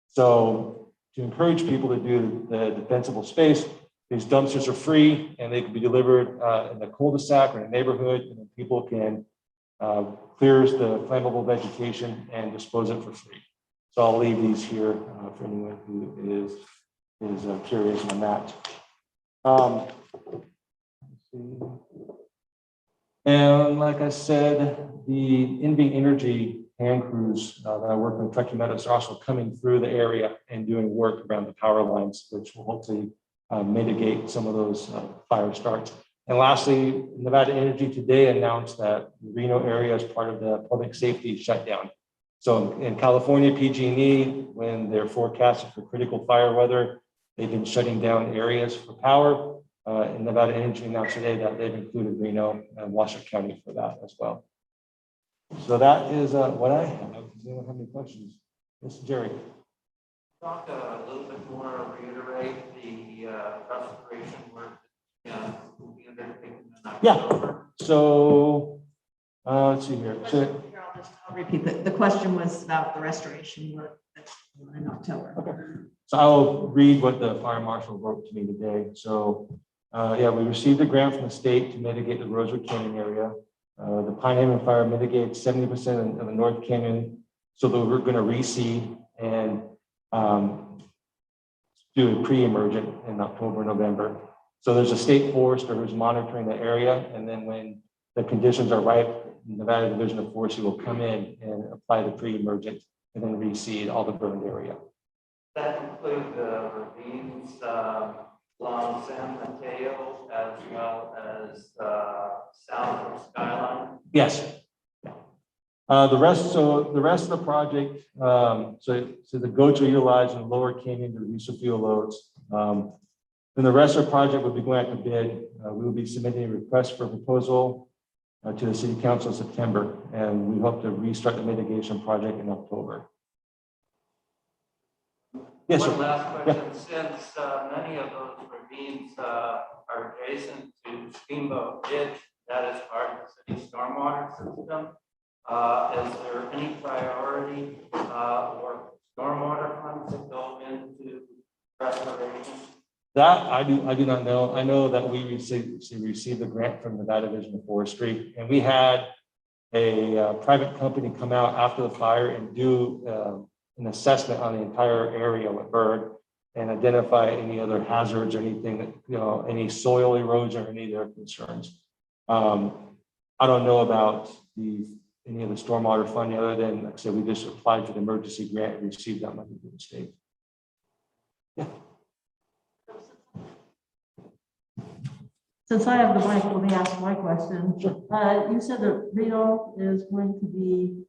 So to encourage people to do the defensible space, these dumpsters are free and they can be delivered in the cul-de-sac or in a neighborhood, and then people can clear the flammable vegetation and dispose it for free. So I'll leave these here for anyone who is curious on that. Let's see. And like I said, the NB Energy hand crews that I work with Truckee Meadows are also coming through the area and doing work around the power lines, which will hopefully mitigate some of those fire starts. And lastly, Nevada Energy today announced that the Reno area is part of the public safety shutdown. So in California, PG&E, when they're forecasted for critical fire weather, they've been shutting down areas for power. And Nevada Energy announced today that they've included Reno and Washoe County for that as well. So that is what I have. Does anyone have any questions? Mr. Jerry. Talk a little bit more, reiterate the restoration work will be undertaken in October. So let's see here. So, I'll repeat the question was about the restoration work that's in October. okay. So I'll read what the fire marshal wrote to me today. So yeah, we received a grant from the state to mitigate the Rosewood Canyon area. The Pinehaven fire mitigated 70% of the North Canyon, so that we're going to reseed and do a pre-emergent in October, November. So there's a state forester who's monitoring the area, and then when the conditions are right, Nevada Division of Forestry will come in and apply the pre-emergent and then reseed all the burned area. That include the ravines along San Mateo as well as south of Skyline? Yes. The rest of the project, so the goats are utilized in the lower canyon to reduce the fuel loads. Then the rest of the project will be going out to bid. We will be submitting a request for proposal to the city council in September, and we hope to restart the mitigation project in October. Yes, One sir. last question. Since many of those ravines are adjacent to Steamboat Ditch, that is part of the city stormwater system, is there any priority or stormwater funds that go into restoration? That I do not know. I know that we received a grant from the Nevada Division of Forestry, and we had a private company come out after the fire and do an assessment on the entire area with bird and identify any other hazards or anything that, any soil erosion or any of their concerns. I don't know about any of the stormwater funding other than, like I said, we just applied for the emergency grant and received that money from the state. Yeah. Since I have the mic, let me ask my question. You said that Reno is going to be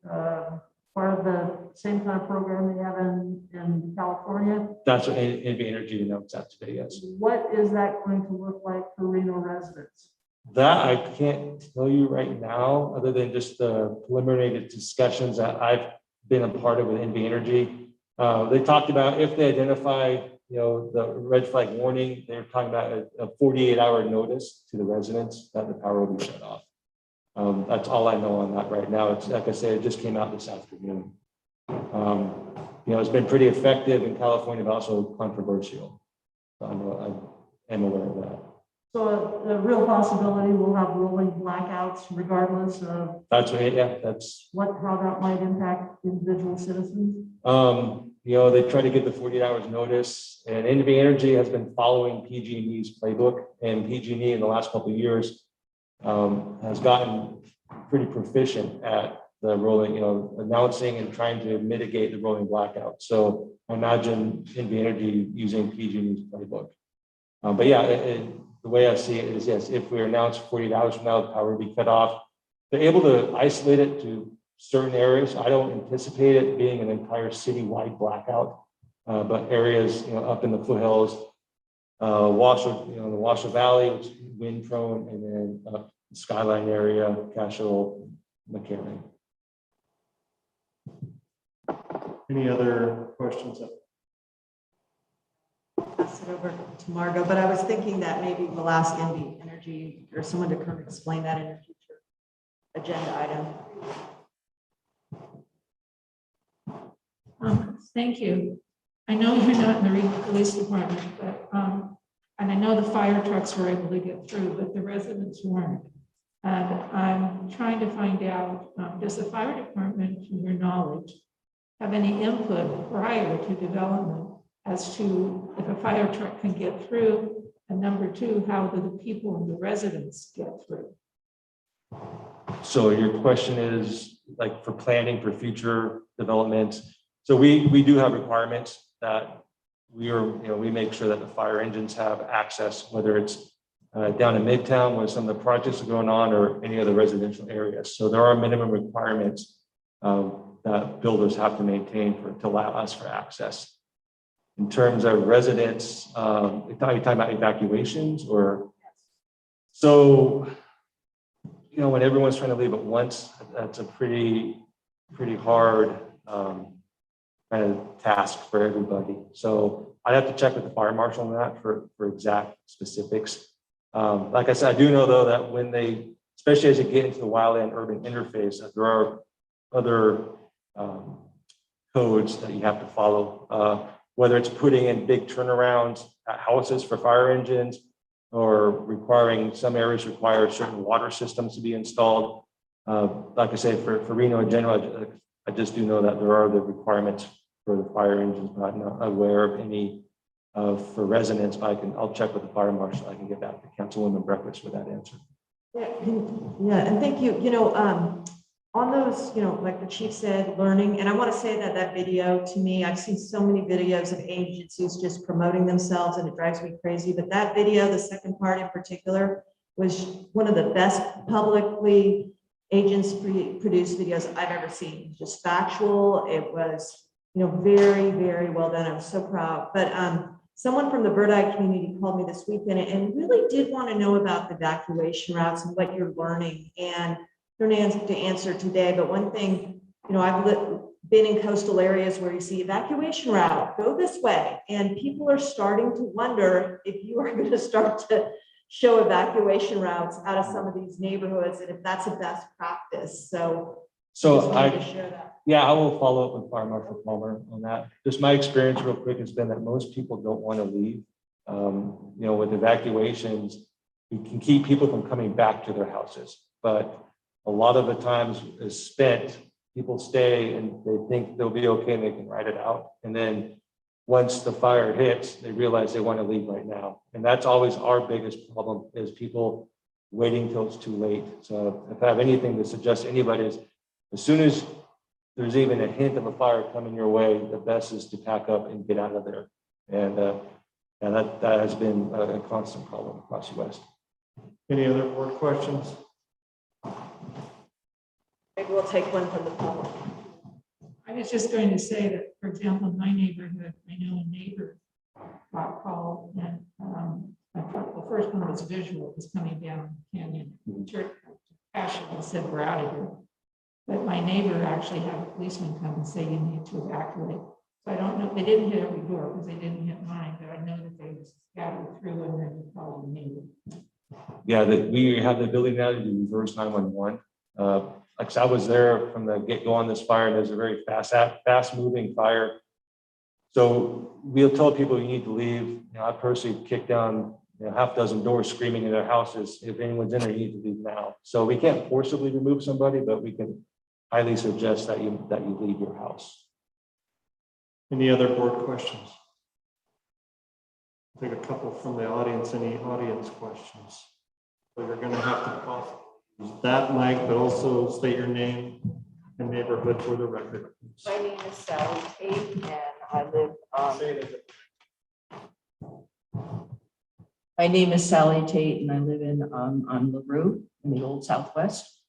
part of the same kind of program they have in California. That's what NV Energy announced that today, yes. What is that going to look like for Reno residents? That I can't tell you right now, other than just the preliminary discussions that I've been a part of with NV Energy. They talked about if they identify, the red flag warning, they're talking about a 48-hour notice to the residents that the power will be shut off. That's all I know on that right now. It's like I said, it just came out this afternoon. It's been pretty effective in California, but also controversial. So I am aware of that. So a real possibility we'll have rolling blackouts regardless of That's right, yeah, that's. how that might impact individual citizens. They try to get the 48 hours notice, and NV Energy has been following PG&E's playbook, and PG&E in the last couple of years has gotten pretty proficient at the rolling, announcing and trying to mitigate the rolling blackout. So I imagine NV Energy using PG&E's playbook. But yeah, the way I see it is, yes, if we announce 48 hours from now, the power will be cut off. They're able to isolate it to certain areas. I don't anticipate it being an entire city-wide blackout, but areas, up in the foothills, Washoe, the Washoe Valley, which is wind prone, and then up the Skyline area, Cashel, McCarran. Any other questions? Pass it over to Margot, but I was thinking that maybe we'll ask NV Energy or someone to come explain that in a future agenda item. Thank you. I know you're not in the Reno Police Department, but, and I know the fire trucks were able to get through, but the residents weren't. And I'm trying to find out, does the fire department, to your knowledge, have any input prior to development as to if a fire truck can get through? And number two, how do the people and the residents get through? So your question is like for planning for future development. So we do have requirements that we make sure that the fire engines have access, whether it's down in Midtown where some of the projects are going on or any other residential areas. So there are minimum requirements that builders have to maintain to allow us for access. In terms of residents, are you talking about evacuations or? So, when everyone's trying to leave at once, that's a pretty hard kind of task for everybody. So I'd have to check with the fire marshal on that for exact specifics. Like I said, I do know though that when especially as you get into the wildland urban interface, that there are other codes that you have to follow, whether it's putting in big turnarounds at houses for fire engines or requiring, some areas require certain water systems to be installed. Like I say, for Reno in general, I just do know that there are the requirements for the fire engines, but I'm not aware of any for residents, but I'll check with the fire marshal. I can get back to Councilwoman Breakfast with that answer. Yeah, and thank you. On those, like the chief said, learning, and I want to say that video to me, I've seen so many videos of agencies just promoting themselves and it drives me crazy. But that video, the second part in particular, was one of the best publicly produced videos I've ever seen. Just factual. It was, very, very well done. I'm so proud. But someone from the Bird Eye community called me this weekend and really did want to know about the evacuation routes and what you're learning. And to answer today, but one thing, I've been in coastal areas where you see evacuation route, go this way. And people are starting to wonder if you are going to start to show evacuation routes out of some of these neighborhoods and if that's a best practice. So I will follow up with Fire Marshal Palmer on that. Just my experience real quick has been that most people don't want to leave. With evacuations, you can keep people from coming back to their houses, but a lot of the times is spent, people stay and they think they'll be okay and they can ride it out. And then once the fire hits, they realize they want to leave right now. And that's always our biggest problem is people waiting till it's too late. So if I have anything to suggest to anybody is as soon as there's even a hint of a fire coming your way, the best is to pack up and get out of there. And that has been a constant problem across the West. Any other board questions? Maybe we'll take one from the public. I I was just going to say that, for example, in my neighborhood, I know a neighbor got called and the first one was visual, it was coming down the canyon. Passion and said, we're out of here. But my neighbor actually had a policeman come and say, you need to evacuate. So I don't know, they didn't hit every door because they didn't hit mine, but I know that they scattered through and then called the neighbor. Yeah, that we have the ability now to do reverse 911. Like I said, I was there from the get-go on this fire, and there's a very fast-moving fire. So we'll tell people you need to leave. You know, I personally kicked down half dozen doors screaming in their houses. If anyone's in there, you need to leave now. So we can't forcibly remove somebody, but we can highly suggest that you leave your house. Any other board questions? I think a couple from the audience. Any audience questions? So you're going to have to use that mic, but also state your name and neighborhood for the record. My name is Sally Tate, and I live. My name is Sally Tate, and I live in on LaRue in the Old Southwest.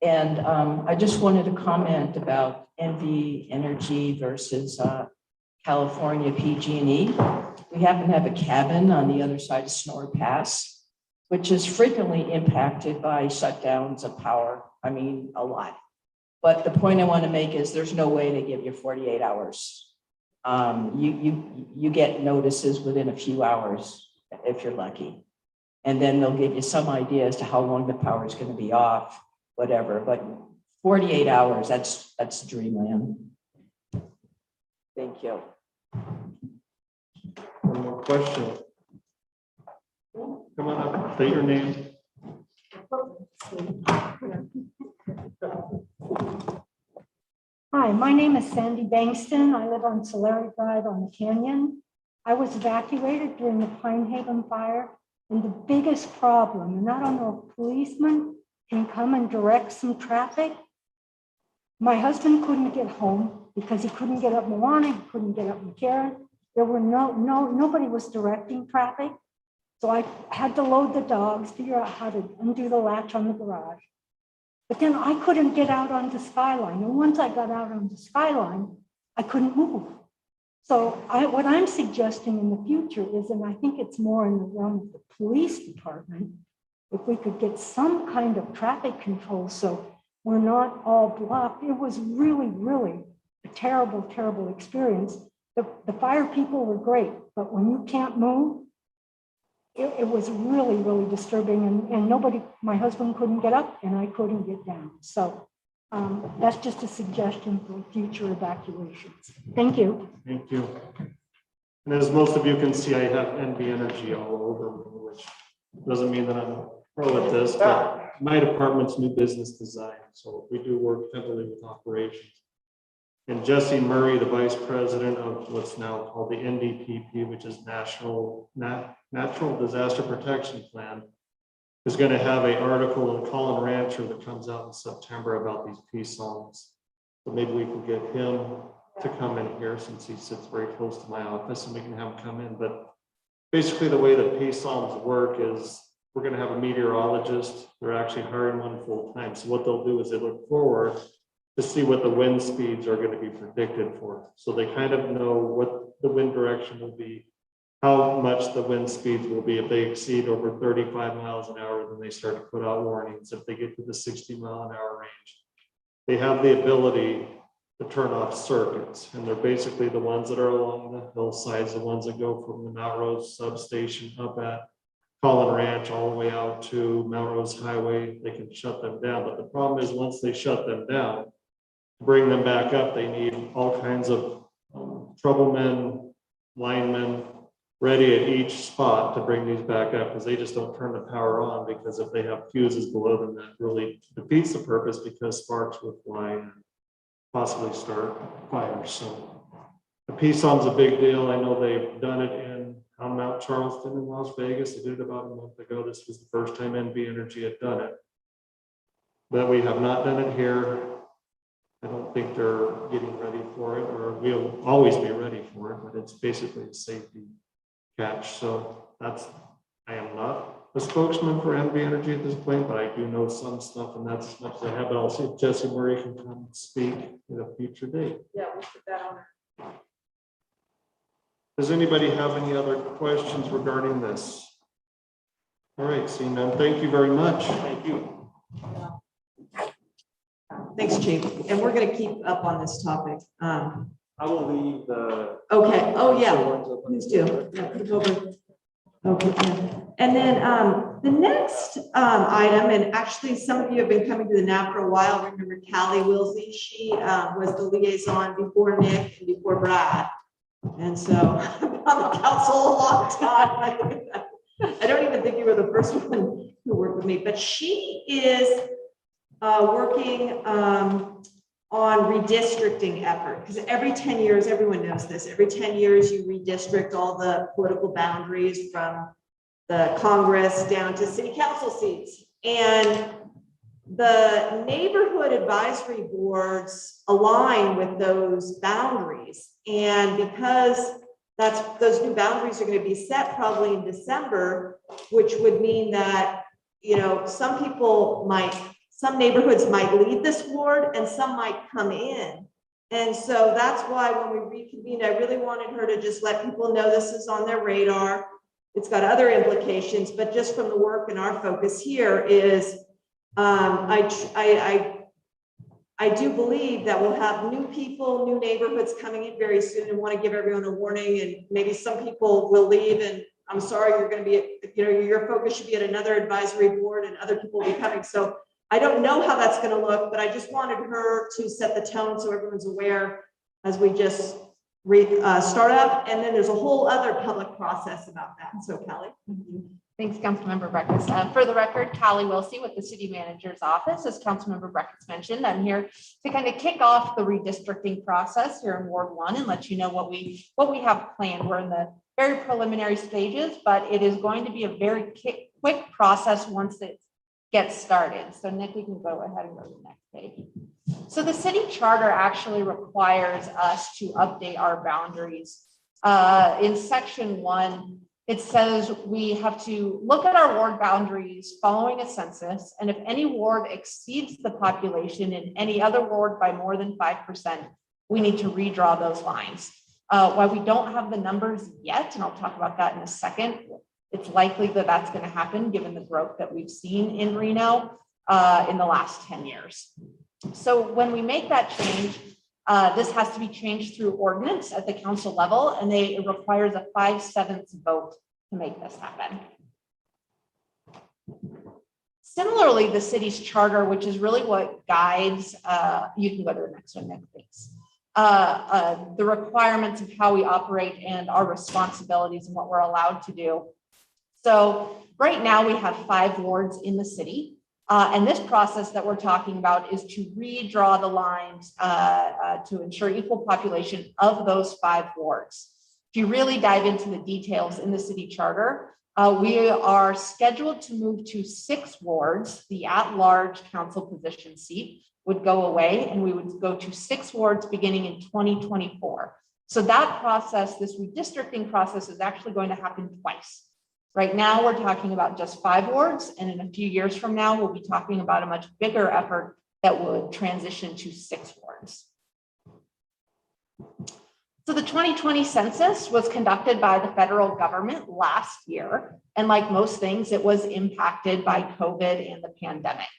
And I just wanted to comment about NV Energy versus California PG&E. We happen to have a cabin on the other side of Snore Pass, which is frequently impacted by shutdowns of power. I mean, a lot. But the point I want to make is there's no way to give you 48 hours. You get notices within a few hours if you're lucky. And then they'll give you some idea as to how long the power is going to be off, whatever. But 48 hours, that's dreamland. Thank you. One more question. Come on up, state your name. Hi, my name is Sandy Bankston. I live on Solari Drive on the Canyon. I was evacuated during the Pinehaven fire, and the biggest problem, and I don't know if policemen can come and direct some traffic. My husband couldn't get home because he couldn't get up Milana, he couldn't get up McCarran. There were nobody was directing traffic. So I had to load the dogs, figure out how to undo the latch on the garage. But then I couldn't get out onto Skyline. And once I got out onto Skyline, I couldn't move. So what I'm suggesting in the future is, and I think it's more in the realm of the police department, if we could get some kind of traffic control so we're not all blocked. It was really, really a terrible, terrible experience. The fire people were great, but when you can't move, it was really, really disturbing, and nobody, my husband couldn't get up and I couldn't get down. So that's just a suggestion for future evacuations. Thank you. Thank you. And as most of you can see, I have NB Energy all over me, which doesn't mean that I'm a pro at this, but my department's new business design. So we do work heavily with operations. And Jesse Murray, the vice president of what's now called the NDPP, which is Natural Disaster Protection Plan, is going to have an article in Colin Rancher that comes out in September about these peace songs. So maybe we can get him to come in here since he sits very close to my office, and we can have him come in. But basically the way that peace songs work is we're going to have a meteorologist. They're actually hiring one full time. So what they'll do is they look forward to see what the wind speeds are going to be predicted for. So they kind of know what the wind direction will be, how much the wind speeds will be. If they exceed over 35 miles an hour, then they start to put out warnings. If they get to the 60 mile an hour range, they have the ability to turn off circuits. And they're basically the ones that are along the hillsides, the ones that go from the Mount Rose substation up at Collin Ranch all the way out to Mount Rose Highway. They can shut them down. But the problem is once they shut them down, to bring them back up, they need all kinds of troublemen, linemen ready at each spot to bring these back up, because they just don't turn the power on, because if they have fuses below them, that really defeats the purpose, because sparks will fly and possibly start fires. So the peace song's a big deal. I know they've done it in on Mount Charleston in Las Vegas. They did it about a month ago. This was the first time NB Energy had done it, but we have not done it here. I don't think they're getting ready for it, or we'll always be ready for it, but it's basically a safety catch. So I am not a spokesman for NB Energy at this point, but I do know some stuff, and that's as much as I have. But I'll see if Jesse Murray can come speak at a future date. Yeah, we'll put that on. Does anybody have any other questions regarding this? All right, seeing none, thank you very much. Thank you. Thanks, Chief. And we're going to keep up on this topic. I will leave the. Okay. Oh, yeah. ones open. Please do. Yeah, put it over. Okay. Yeah. And then the next item, and actually some of you have been coming to the NAB for a while. Remember Callie Wilsey? She was the liaison before Nick and before Brad. And so I've been on the council a long time. I don't even think you were the first one who worked with me, but she is working on redistricting effort, because every 10 years, everyone knows this, every 10 years you redistrict all the political boundaries from the Congress down to city council seats. And the neighborhood advisory boards align with those boundaries. And because those new boundaries are going to be set probably in December, which would mean that, you know, some neighborhoods might leave this ward and some might come in. And so that's why when we reconvened, I really wanted her to just let people know this is on their radar. It's got other implications, but just from the work and our focus here is, I do believe that we'll have new people, new neighborhoods coming in very soon, and want to give everyone a warning. And maybe some people will leave, and I'm sorry, you're going to be, you know, your focus should be at another advisory board, and other people will be coming. So I don't know how that's going to look, but I just wanted her to set the tone so everyone's aware as we just start up. And then there's a whole other public process about that. So Callie. Thanks, Councilmember Breckis. For the record, Callie Wilsey with the City Manager's Office. As Councilmember Breckis mentioned, I'm here to kind of kick off the redistricting process here in Ward 1 and let you know what we have planned. We're in the very preliminary stages, but it is going to be a very quick process once it gets started. So Nick, we can go ahead and go to the next page. So the city charter actually requires us to update our boundaries. In section 1, it says we have to look at our ward boundaries following a census, and if any ward exceeds the population in any other ward by more than 5%, we need to redraw those lines. While we don't have the numbers yet, and I'll talk about that in a second, it's likely that that's going to happen given the growth that we've seen in Reno in the last 10 years. So when we make that change, this has to be changed through ordinance at the council level, and it requires a 5/7 vote to make this happen. Similarly, the city's charter, which is really what guides, you can go to the next one, next please. The requirements of how we operate and our responsibilities and what we're allowed to do. So right now we have 5 wards in the city. And this process that we're talking about is to redraw the lines to ensure equal population of those 5 wards. If you really dive into the details in the city charter, we are scheduled to move to 6 wards. The at-large council position seat would go away, and we would go to 6 wards beginning in 2024. So that process, this redistricting process, is actually going to happen twice. Right now, we're talking about just 5 wards, and in a few years from now, we'll be talking about a much bigger effort that would transition to 6 wards. So the 2020 census was conducted by the federal government last year, and like most things, it was impacted by COVID and the pandemic.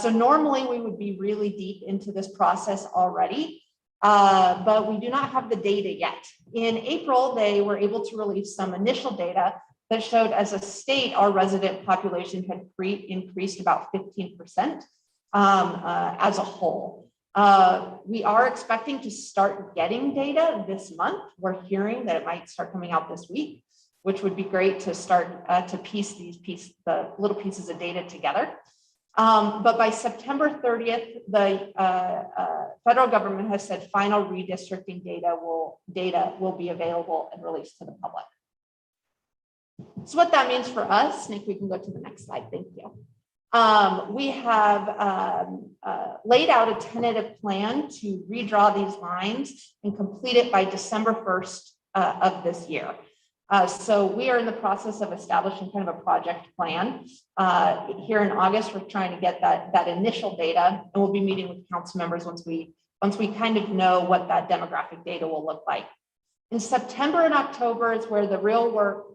So normally, we would be really deep into this process already, but we do not have the data yet. In April, they were able to release some initial data that showed as a state, our resident population had increased about 15% as a whole. We are expecting to start getting data this month. We're hearing that it might start coming out this week, which would be great to start to piece the little pieces of data together. But by September 30th, the federal government has said final redistricting data will be available and released to the public. So what that means for us, Nick, we can go to the next slide. Thank you. We have laid out a tentative plan to redraw these lines and complete it by December 1st of this year. So we are in the process of establishing kind of a project plan. Here in August, we're trying to get that initial data, and we'll be meeting with council members once we kind of know what that demographic data will look like. In September and October is where the real work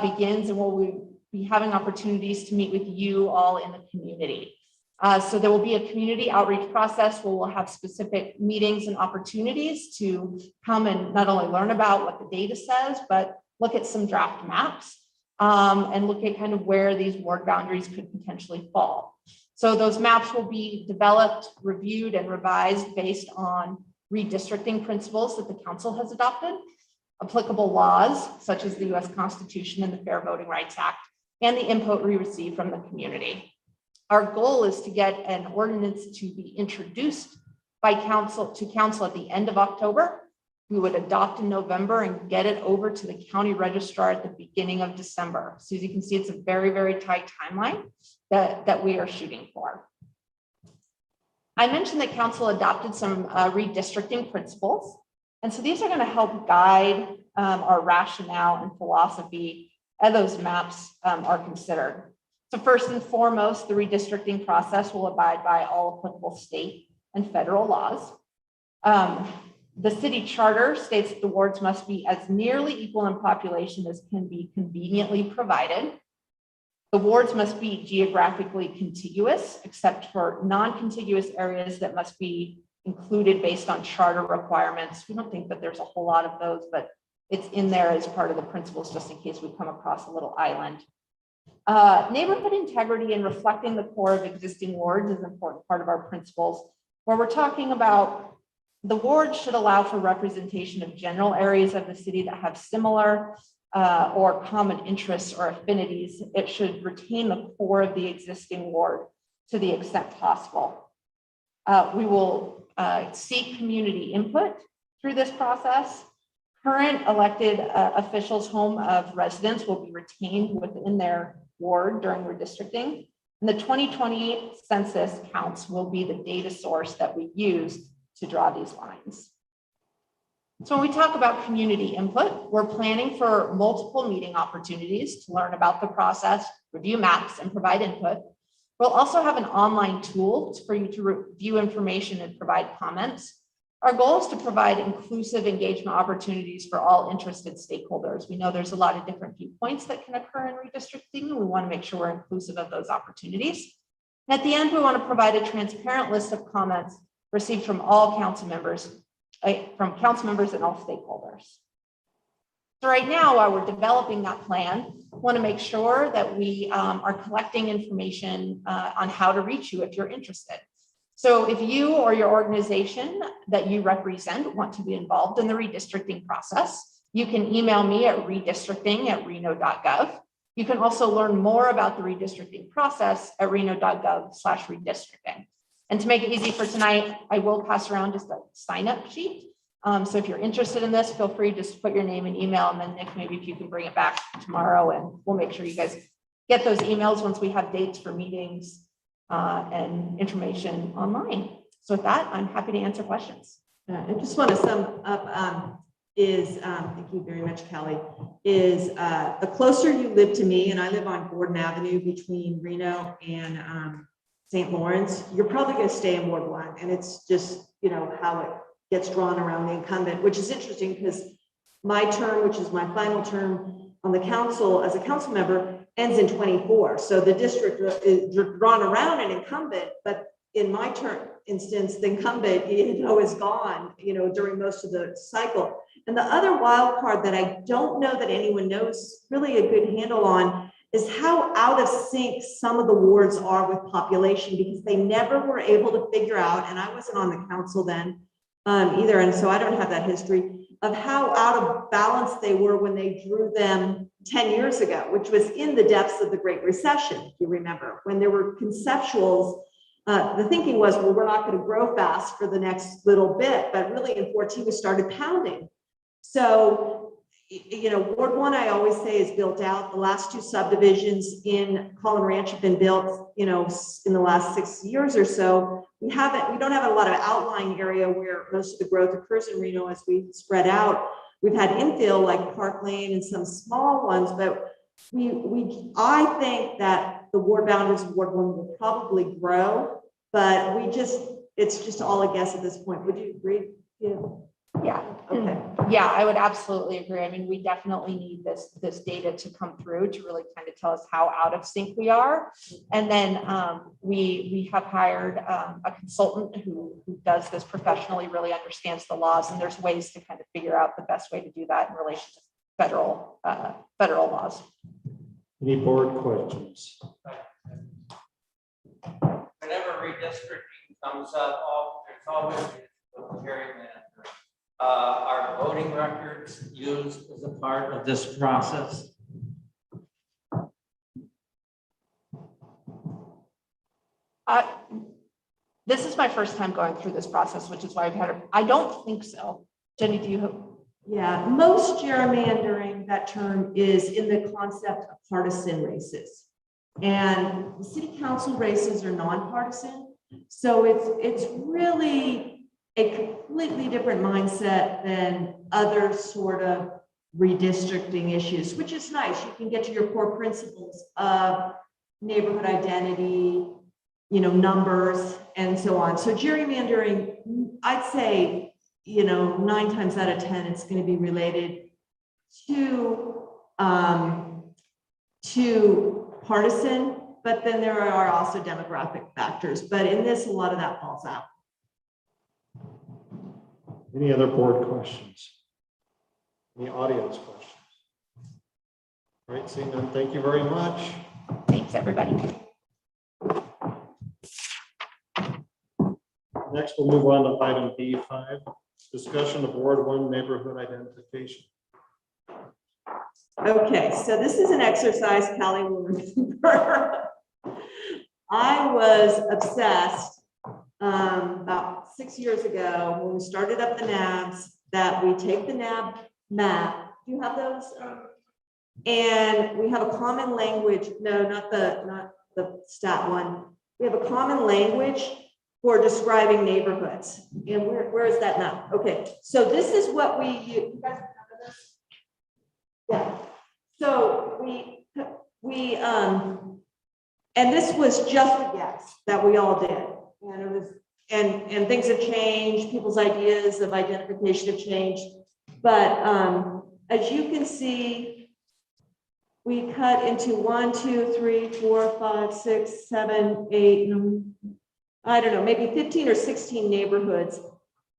begins, and we'll be having opportunities to meet with you all in the community. So there will be a community outreach process where we'll have specific meetings and opportunities to come and not only learn about what the data says, but look at some draft maps and look at kind of where these ward boundaries could potentially fall. So those maps will be developed, reviewed, and revised based on redistricting principles that the council has adopted, applicable laws such as the US Constitution and the Fair Voting Rights Act, and the input we receive from the community. Our goal is to get an ordinance to be introduced by council at the end of October. We would adopt in November and get it over to the county registrar at the beginning of December. So as you can see, it's a very, very tight timeline that we are shooting for. I mentioned that council adopted some redistricting principles. And so these are going to help guide our rationale and philosophy as those maps are considered. So first and foremost, the redistricting process will abide by all applicable state and federal laws. The city charter states that the wards must be as nearly equal in population as can be conveniently provided. The wards must be geographically contiguous, except for non-contiguous areas that must be included based on charter requirements. We don't think that there's a whole lot of those, but it's in there as part of the principles, just in case we come across a little island. Neighborhood integrity and reflecting the core of existing wards is an important part of our principles, where we're talking about the wards should allow for representation of general areas of the city that have similar or common interests or affinities. It should retain the core of the existing ward to the extent possible. We will seek community input through this process. Current elected officials' home of residence will be retained within their ward during redistricting. And the 2020 census counts will be the data source that we use to draw these lines. So when we talk about community input, we're planning for multiple meeting opportunities to learn about the process, review maps, and provide input. We'll also have an online tool for you to review information and provide comments. Our goal is to provide inclusive engagement opportunities for all interested stakeholders. We know there's a lot of different viewpoints that can occur in redistricting, and we want to make sure we're inclusive of those opportunities. And at the end, we want to provide a transparent list of comments received from all council members, and all stakeholders. So right now, while we're developing that plan, we want to make sure that we are collecting information on how to reach you if you're interested. So if you or your organization that you represent want to be involved in the redistricting process, you can email me at redistricting@reno.gov. You can also learn more about the redistricting process at reno.gov/redistricting. And to make it easy for tonight, I will pass around just a sign-up sheet. So if you're interested in this, feel free to just put your name and email, and then Nick, maybe if you can bring it back tomorrow, and we'll make sure you guys get those emails once we have dates for meetings and information online. So with that, I'm happy to answer questions. I just want to sum up thank you very much, Kelly, the closer you live to me, and I live on Gordon Avenue between Reno and St. Lawrence, you're probably going to stay in Ward 1. And it's just, how it gets drawn around the incumbent, which is interesting because my term, which is my final term on the council as a council member, ends in 24. So the district is drawn around an incumbent, but in my instance, the incumbent, is gone, during most of the cycle. And the other wild card that I don't know that anyone knows really a good handle on is how out of sync some of the wards are with population, because they never were able to figure out, and I wasn't on the council then either, and so I don't have that history of how out of balance they were when they drew them 10 years ago, which was in the depths of the Great Recession, if you remember, when there were conceptuals. The thinking was, well, we're not going to grow fast for the next little bit, but really in 14 we started pounding. So, Ward 1, I always say, is built out. The last two subdivisions in Collin Ranch have been built, in the last 6 years or so. We don't have a lot of outlying area where most of the growth occurs in Reno as we spread out. We've had infill like Park Lane and some small ones, but I think that the ward boundaries of Ward 1 will probably grow, but it's just all a guess at this point. Would you agree? Yeah. Okay. Yeah, I would absolutely agree. I mean, we definitely need this data to come through to really kind of tell us how out of sync we are. And then we have hired a consultant who does this professionally, really understands the laws, and there's ways to kind of figure out the best way to do that in relation to federal laws. Any board questions? Whenever redistricting comes up, there's always a gerrymander. Are voting records used as a part of this process? This is my first time going through this process, which is why I don't think so. Jenny, do you? Yeah, most gerrymandering, that term, is in the concept of partisan races. And the city council races are nonpartisan. So it's really a completely different mindset than other sort of redistricting issues, which is nice. You can get to your core principles of neighborhood identity, numbers and so on. So gerrymandering, I'd say, 9 times out of 10, it's going to be related to partisan, but then there are also demographic factors. But in this, a lot of that falls out. Any other board questions? Any audience questions? All right, seeing none, thank you very much. Thanks, everybody. Next, we'll move on to item B5, discussion of Ward 1 neighborhood identification. Okay, so this is an exercise Callie will remember. I was obsessed about 6 years ago when we started up the NABs that we take the NAB map. Do you have those? And we have a common language. No, not the stat one. We have a common language for describing neighborhoods. And where is that map? Okay, so this is what we use. You guys remember this? Yeah. So we and this was just a guess that we all did. And it was and things have changed, people's ideas of identification have changed. But as you can see, we cut into 1, 2, 3, 4, 5, 6, 7, 8, I don't know, maybe 15 or 16 neighborhoods.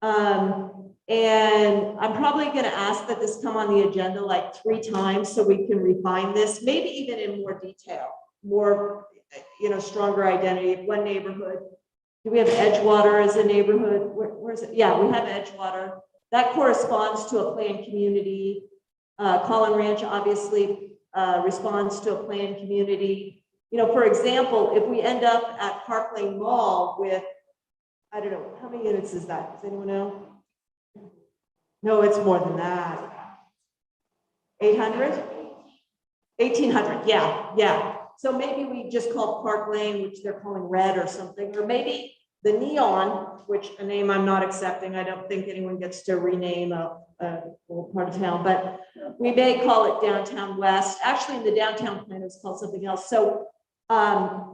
And I'm probably going to ask that this come on the agenda like 3 times so we can refine this, maybe even in more detail, more, stronger identity of one neighborhood. Do we have Edgewater as a neighborhood? Where is it? Yeah, we have Edgewater. That corresponds to a planned community. Collin Ranch obviously responds to a planned community. For example, if we end up at Park Lane Mall with, I don't know, how many units is that? Does anyone know? No, it's more than that. 800? 1,800, yeah. So maybe we just call Park Lane, which they're calling Red or something, or maybe the Neon, which a name I'm not accepting. I don't think anyone gets to rename a little part of town, but we may call it Downtown West. Actually, in the downtown plan, it's called something else. So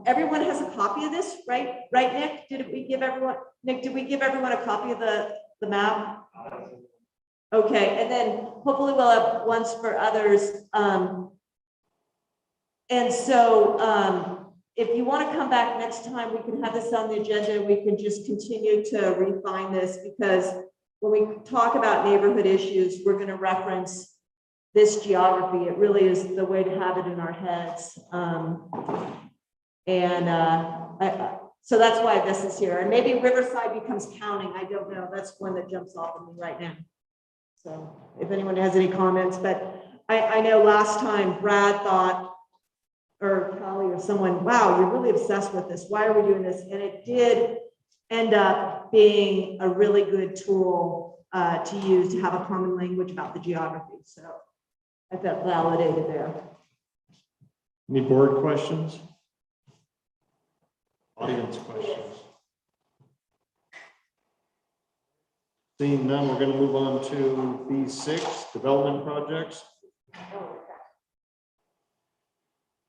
everyone has a copy of this, right? Right, Nick? Did we give everyone a copy of the map? Okay, and then hopefully we'll have ones for others. And so if you want to come back next time, we can have this on the agenda. We can just continue to refine this, because when we talk about neighborhood issues, we're going to reference this geography. It really is the way to have it in our heads. So that's why this is here. And maybe Riverside becomes counting. I don't know. That's one that jumps off of me right now. So if anyone has any comments, but I know last time Brad thought, or Holly or someone, wow, you're really obsessed with this. Why are we doing this? And it did end up being a really good tool to use to have a common language about the geography. So I felt validated there. Any board questions? Audience questions? Seeing none, we're going to move on to B6, development projects.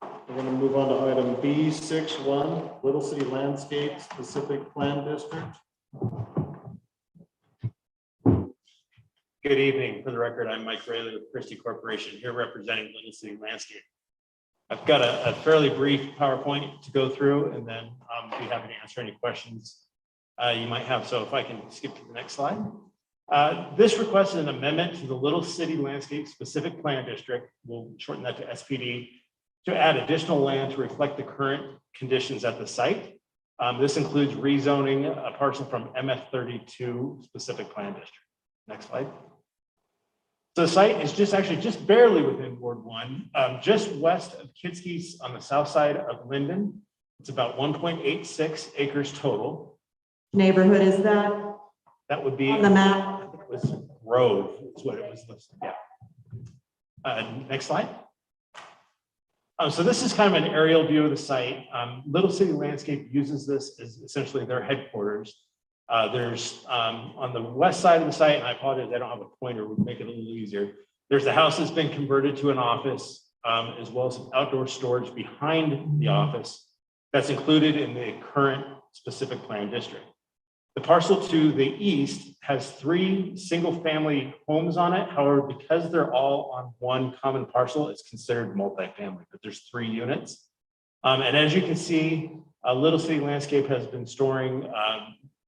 We're going to move on to item B61, Little City Landscape Specific Plan District. Good evening. For the record, I'm Mike Rayleigh with Christie Corporation, here representing Little City Landscape. I've got a fairly brief PowerPoint to go through, and then I'll be happy to answer any questions you might have. So if I can skip to the next slide. This request is an amendment to the Little City Landscape Specific Plan District, we'll shorten that to SPD, to add additional land to reflect the current conditions at the site. This includes rezoning a parcel from MF32 Specific Plan District. Next slide. So the site is just barely within Ward 1, just west of Kitskis on the south side of Linden. It's about 1.86 acres total. Neighborhood is that That would be on the map? I think it was Grove, is what it was listed. Yeah. Next slide. So this is kind of an aerial view of the site. Little City Landscape uses this as essentially their headquarters. There's on the west side of the site, and I apologize, I don't have a pointer, would make it a little easier. There's a house that's been converted to an office, as well as some outdoor storage behind the office that's included in the current specific plan district. The parcel to the east has 3 single-family homes on it. However, because they're all on one common parcel, it's considered multifamily, but there's 3 units. And as you can see, Little City Landscape has been storing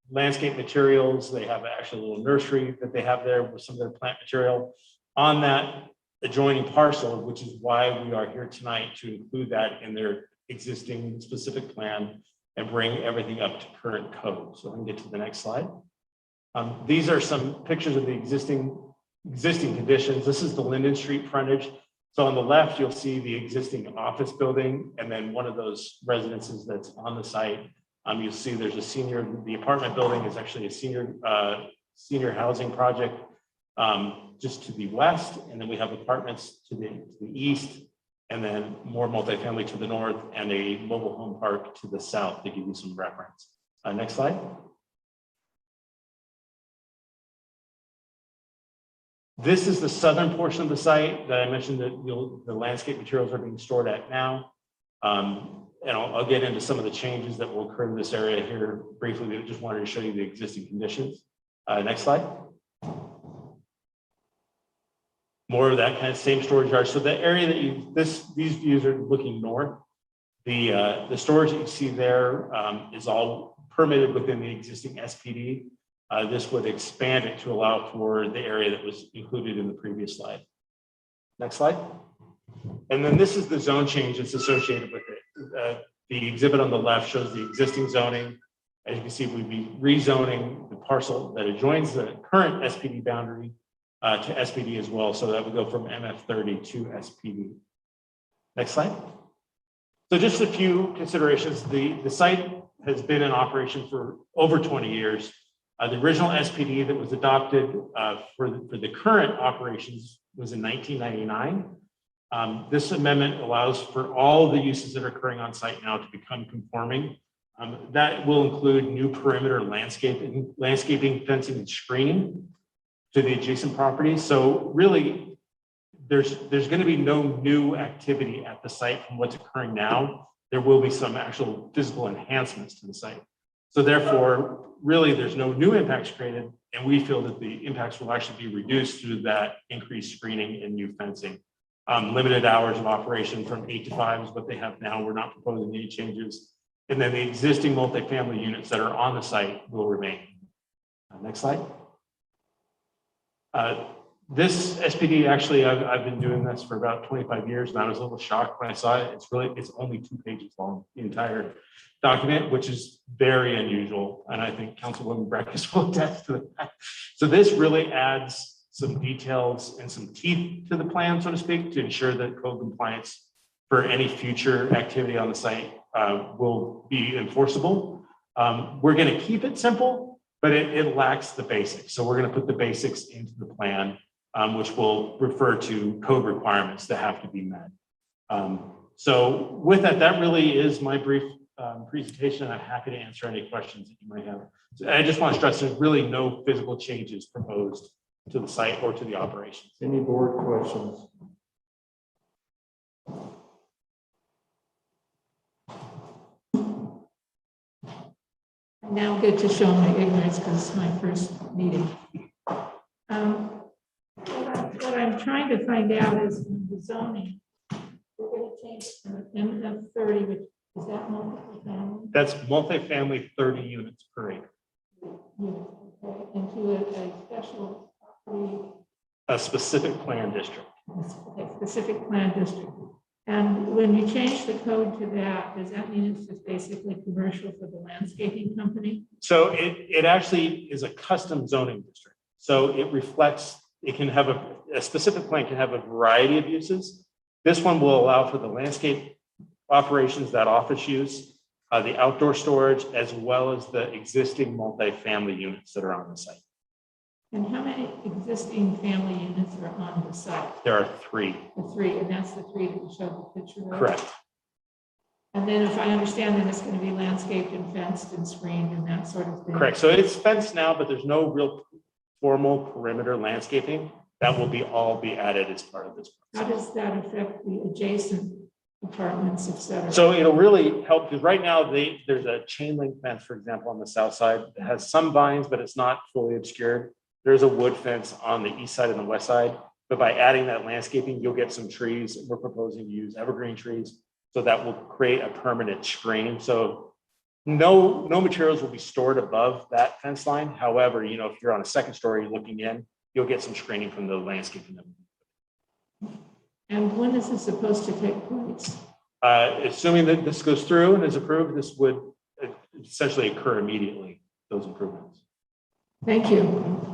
landscape materials. They have actually a little nursery that they have there with some of their plant material on that adjoining parcel, which is why we are here tonight to include that in their existing specific plan and bring everything up to current code. So I can get to the next slide. These are some pictures of the existing conditions. This is the Linden Street frontage. So on the left, you'll see the existing office building, and then one of those residences that's on the site. You'll see there's the apartment building is actually a senior housing project just to the west. And then we have apartments to the east, and then more multifamily to the north, and a mobile home park to the south to give you some reference. Next slide. This is the southern portion of the site that I mentioned that the landscape materials are being stored at now. And I'll get into some of the changes that will occur in this area here briefly. We just wanted to show you the existing conditions. Next slide. More of that kind of same storage yard. So the area that these views are looking north. The storage that you see there is all permitted within the existing SPD. This would expand it to allow for the area that was included in the previous slide. Next slide. And then this is the zone change that's associated with it. The exhibit on the left shows the existing zoning. As you can see, we'd be rezoning the parcel that adjoins the current SPD boundary to SPD as well. So that would go from MF30 to SPD. Next slide. So just a few considerations. The site has been in operation for over 20 years. The original SPD that was adopted for the current operations was in 1999. This amendment allows for all the uses that are occurring on site now to become conforming. That will include new perimeter landscaping, fencing, and screening to the adjacent property. So really, there's going to be no new activity at the site from what's occurring now. There will be some actual physical enhancements to the site. So therefore, really, there's no new impacts created, and we feel that the impacts will actually be reduced through that increased screening and new fencing. Limited hours of operation from 8 to 5 is what they have now. We're not proposing any changes. And then the existing multifamily units that are on the site will remain. Next slide. This SPD, actually, I've been doing this for about 25 years, and I was a little shocked when I saw it. It's only 2 pages long, the entire document, which is very unusual. And I think Councilwoman Breckes will attest to that. So this really adds some details and some teeth to the plan, so to speak, to ensure that code compliance for any future activity on the site will be enforceable. We're going to keep it simple, but it lacks the basics. So we're going to put the basics into the plan, which will refer to code requirements that have to be met. So with that, that really is my brief presentation, and I'm happy to answer any questions that you might have. So I just want to stress, there's really no physical changes proposed to the site or to the operations. Any board questions? I now get to show my ignorance because it's my first meeting. What I'm trying to find out is the zoning. We're going to change from MF 30, which is that multifamily? That's multifamily 30 units per acre. Okay, into a special property, A specific plan district. a specific plan district. And when you change the code to that, does that mean it's just basically commercial for the landscaping company? So it actually is a custom zoning district. So it reflects, it can have a specific plan can have a variety of uses. This one will allow for the landscape operations, that office use, the outdoor storage, as well as the existing multifamily units that are on the site. And how many existing family units are on the site? There are 3. The 3, and that's the 3 that you showed the picture of? Correct. And then if I understand, then it's going to be landscaped and fenced and screened and that sort of thing? Correct. So it's fenced now, but there's no real formal perimeter landscaping. That will all be added as part of this process. How does that affect the adjacent apartments, et cetera? So it'll really help, because right now there's a chain link fence, for example, on the south side that has some vines, but it's not fully obscured. There's a wood fence on the east side and the west side, but by adding that landscaping, you'll get some trees. We're proposing to use evergreen trees, so that will create a permanent screen. So no materials will be stored above that fence line. However, if you're on a second story looking in, you'll get some screening from the landscaping. And when is this supposed to take place? Assuming that this goes through and is approved, this would essentially occur immediately, those improvements. Thank you.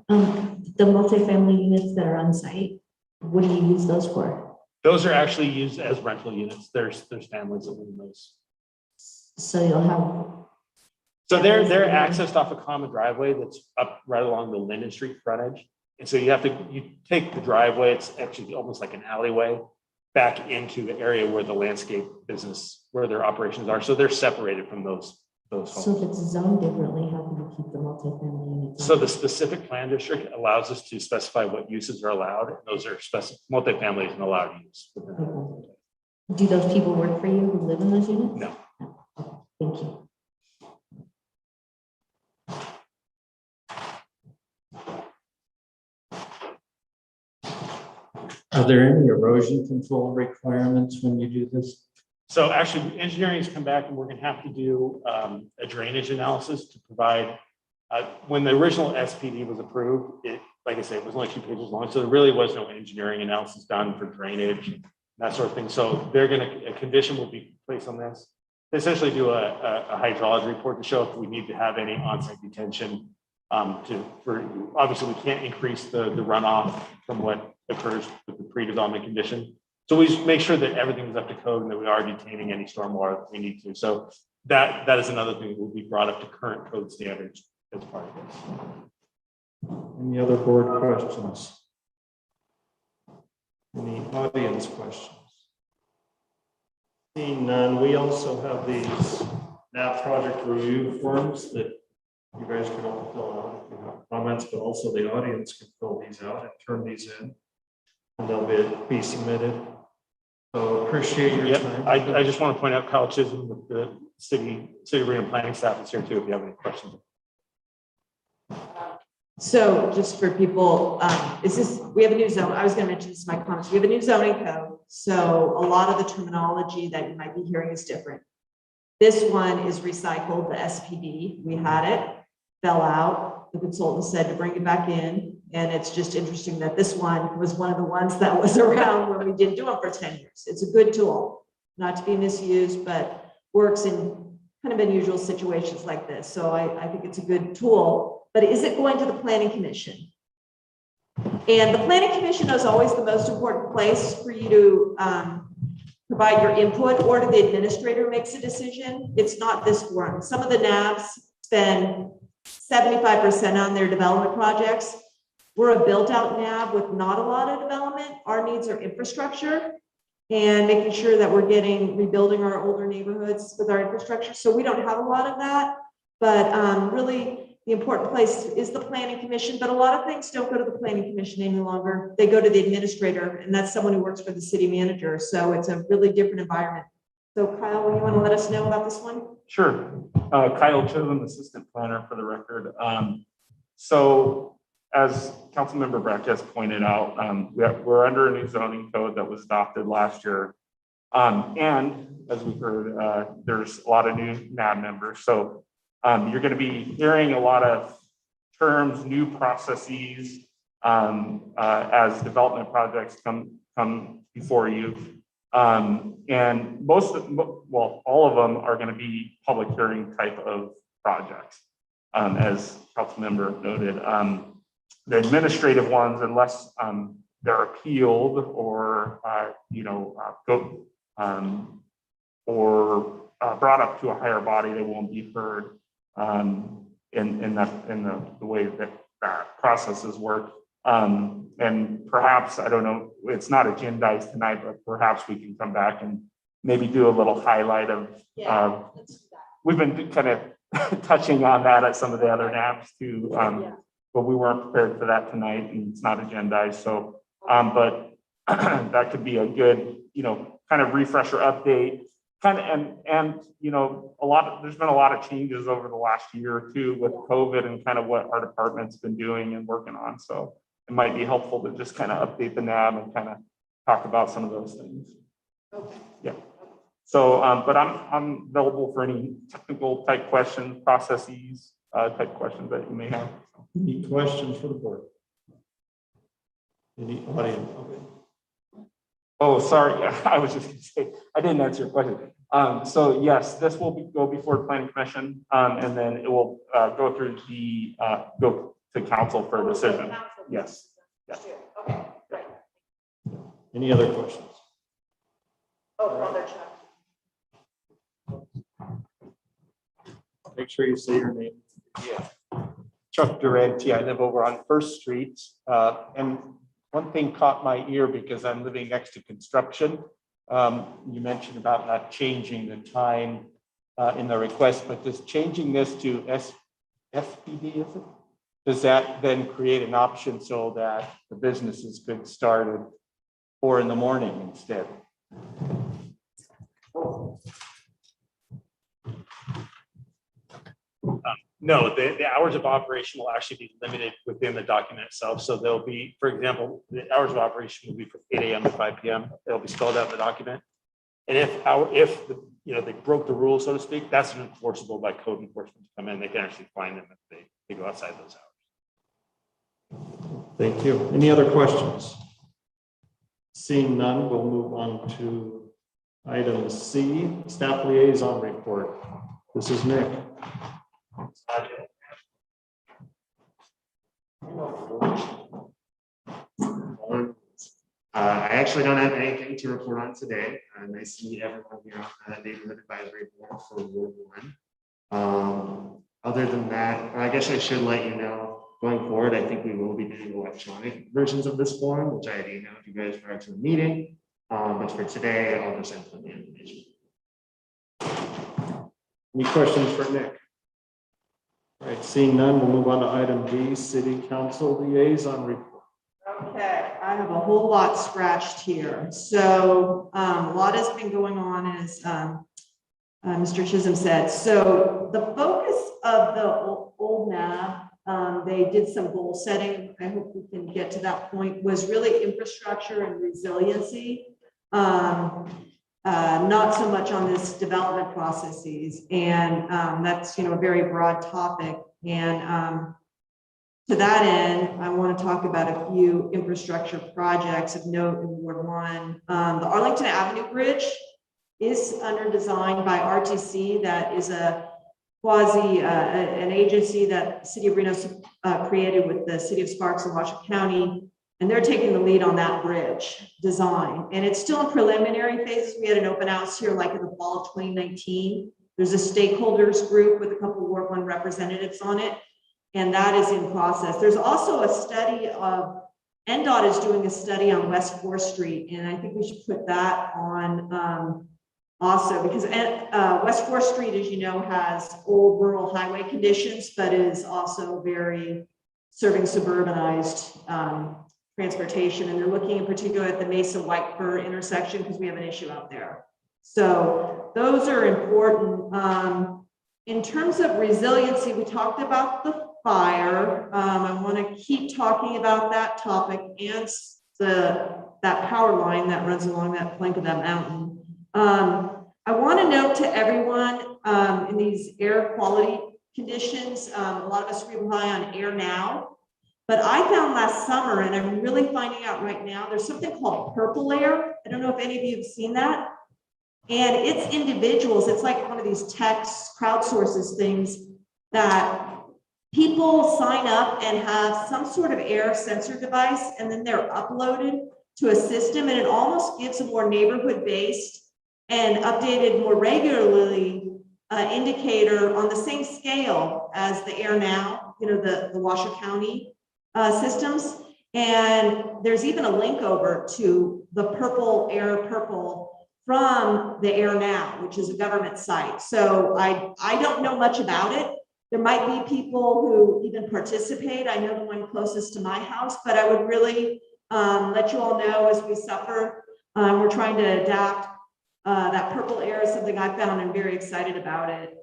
The multifamily units that are on site, what do you use those for? Those are actually used as rental units. There's families that live in those. So you'll have. So they're accessed off a common driveway that's up right along the Linden Street frontage. And so you take the driveway, it's actually almost like an alleyway back into the area where the landscape business, where their operations are. So they're separated from those homes. So if it's zoned differently, how can you keep the multifamily units? So the specific plan district allows us to specify what uses are allowed. And those are multifamily is an allowed use. Do those people work for you who live in those units? No. Thank you. Are there any erosion control requirements when you do this? So actually, engineering has come back and we're going to have to do a drainage analysis to provide. When the original SPD was approved, like I said, it was only 2 pages long, so there really was no engineering analysis done for drainage and that sort of thing. So a condition will be placed on this. They essentially do a hydrology report to show if we need to have any on-site detention. Obviously, we can't increase the runoff from what occurs with the pre-development condition. So we just make sure that everything is up to code and that we are detaining any stormwater that we need to. So that is another thing that will be brought up to current code standards as part of this. Any other board questions? Any audience questions? Seeing none, we also have these NAB project review forms that you guys can all fill out if you have comments, but also the audience can fill these out and turn these in, and they'll be submitted. So appreciate your time. I just want to point out Kyle Chisholm with the city arena planning staff is here too, if you have any questions. So just for people, we have a new zone. I was going to mention this in my comments. We have a new zoning code. So a lot of the terminology that you might be hearing is different. This one is recycled, the SPD. We had it, fell out. The consultant said to bring it back in. And it's just interesting that this one was one of the ones that was around when we didn't do it for 10 years. It's a good tool, not to be misused, but works in kind of unusual situations like this. So I think it's a good tool. But is it going to the Planning Commission? And the Planning Commission is always the most important place for you to provide your input, or the administrator makes a decision. It's not this forum. Some of the NABs spend 75% on their development projects. We're a built-out NAB with not a lot of development. Our needs are infrastructure and making sure that we're rebuilding our older neighborhoods with our infrastructure. So we don't have a lot of that, but really the important place is the planning commission, but a lot of things don't go to the planning commission any longer. They go to the administrator, and that's someone who works for the city manager. So it's a really different environment. So Kyle, you want to let us know about this one? Sure. Kyle Chisholm, assistant planner for the record. So as Councilmember Breck has pointed out, we're under a new zoning code that was adopted last year. And as we heard, there's a lot of new NAB members. So you're going to be hearing a lot of terms, new processes as development projects come before you. And all of them are going to be public hearing type of projects, as Councilmember noted. The administrative ones, unless they're appealed or brought up to a higher body, they won't be heard in the way that processes work. And perhaps, I don't know, it's not agendized tonight, but perhaps we can come back and maybe do a little highlight of, we've been kind of touching on that at some of the other NABs too, but we weren't prepared for that tonight and it's not agendized. So, but that could be a good, kind of refresher update. And there's been a lot of changes over the last year or two with COVID and kind of what our department's been doing and working on. So it might be helpful to just kind of update the NAB and kind of talk about some of those things. Okay. Yeah. So, but I'm available for any technical type questions, processes type questions that you may have. Any questions for the board? Any audience? Okay. Oh, sorry. I was just going to say, I didn't answer your question. So yes, this will go before the planning commission, and then it will go through go to council for a decision. Yes. Yes. Okay, great. Any other questions? Other Chuck. Make sure you say your name. Yeah. Chuck Durante. I live over on First Street. And one thing caught my ear because I'm living next to construction. You mentioned about not changing the time in the request, but does changing this to SPD, is it? Does that then create an option so that the businesses could start at 4 a.m. instead? No, the hours of operation will actually be limited within the document itself. So there'll be, for example, the hours of operation will be from 8 a.m. to 5 p.m. It'll be spelled out in the document. And if they broke the rules, so to speak, that's enforceable by code enforcement to come in. They can actually find them if they go outside those hours. Thank you. Any other questions? Seeing none, we'll move on to item C, staff liaison report. This is Nick. I actually don't have anything to report on today. Nice to meet everyone here on the neighborhood advisory board for Ward 1. Other than that, I guess I should let you know, going forward, I think we will be doing electronic versions of this form, which I had emailed you guys prior to the meeting. But for today, I'll just send them the information. Any questions for Nick? All right, seeing none, we'll move on to item D, city council liaison report. Okay, I have a whole lot scratched here. So a lot has been going on, as Mr. Chisholm said. So the focus of the old NAB, they did some goal setting. I hope we can get to that point, was really infrastructure and resiliency. Not so much on this development processes. And that's, a very broad topic. And to that end, I want to talk about a few infrastructure projects of note in Ward 1. The Arlington Avenue Bridge is under design by RTC. That is a an agency that the City of Reno created with the City of Sparks and Washoe County. And they're taking the lead on that bridge design. And it's still in preliminary phases. We had an open house here like in the fall of 2019. There's a stakeholders group with a couple of Ward 1 representatives on it. And that is in process. There's also a study of, NDOT is doing a study on West 4th Street, and I think we should put that on also, because West 4th Street, as you know, has old rural highway conditions, but is also very serving suburbanized transportation. And they're looking in particular at the Mesa White Fir intersection because we have an issue out there. So those are important. In terms of resiliency, we talked about the fire. I want to keep talking about that topic and that power line that runs along that flank of that mountain. I want to note to everyone in these air quality conditions, a lot of us rely on Air Now, but I found last summer, and I'm really finding out right now, there's something called purple air. I don't know if any of you have seen that. And it's individuals, it's like one of these text crowdsources things that people sign up and have some sort of air sensor device, and then they're uploaded to a system, and it almost gives a more neighborhood-based and updated more regularly indicator on the same scale as the Air Now, you know, the Washoe County systems. And there's even a link over to the purple from the Air Now, which is a government site. So I don't know much about it. There might be people who even participate. I know the one closest to my house, but I would really let you all know as we suffer. We're trying to adapt. That purple air is something I found and very excited about it.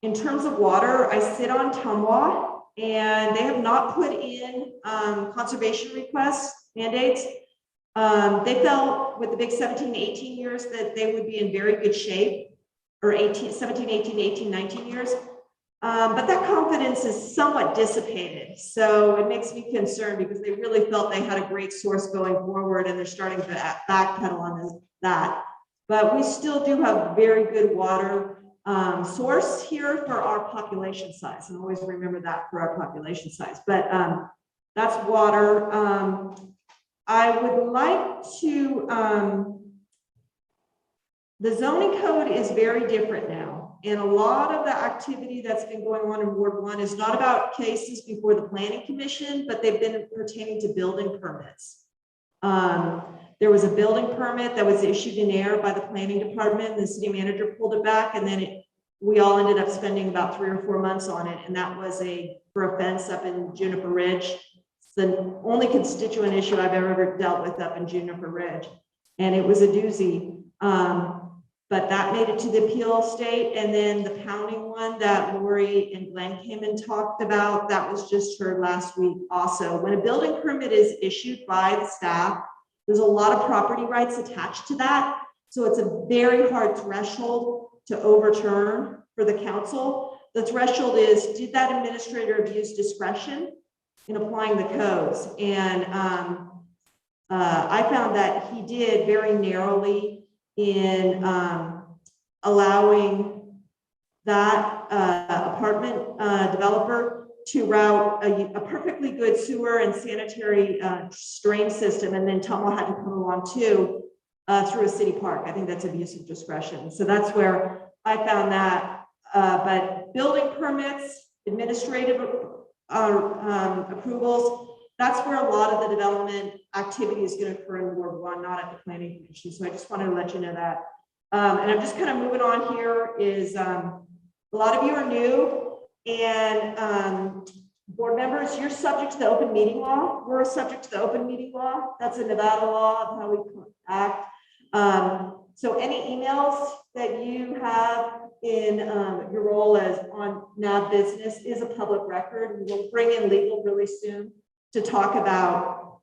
In terms of water, I sit on Tumwa, and they have not put in conservation requests, mandates. They felt with the big 17, 18 years that they would be in very good shape, or 17, 18, 18, 19 years. But that confidence is somewhat dissipated. So it makes me concerned because they really felt they had a great source going forward, and they're starting to backpedal on that. But we still do have very good water source here for our population size. And always remember that for our population size. But that's water. I would like to, the zoning code is very different now. And a lot of the activity that's been going on in Ward 1 is not about cases before the Planning Commission, but they've been pertaining to building permits. There was a building permit that was issued in error by the planning department. The city manager pulled it back, and then we all ended up spending about 3 or 4 months on it. And that was for a fence up in Juniper Ridge. It's the only constituent issue I've ever dealt with up in Juniper Ridge. And it was a doozy. But that made it to the appeal state. And then the pounding one that Lori and Glenn came and talked about, that was just heard last week also. When a building permit is issued by the staff, there's a lot of property rights attached to that. So it's a very hard threshold to overturn for the council. The threshold is, did that administrator abuse discretion in applying the codes? And I found that he did very narrowly in allowing that apartment developer to route a perfectly good sewer and sanitary drain system, and then Tumwa had to come along too through a city park. I think that's abuse of discretion. So that's where I found that. But building permits, administrative approvals, that's where a lot of the development activity is going to occur in Ward 1, not at the Planning Commission. So I just wanted to let you know that. And I'm just kind of moving on here is a lot of you are new, and board members, you're subject to the open meeting law. We're subject to the open meeting law. That's a Nevada law of how we act. So any emails that you have in your role as on NAB business is a public record. We will bring in legal really soon to talk about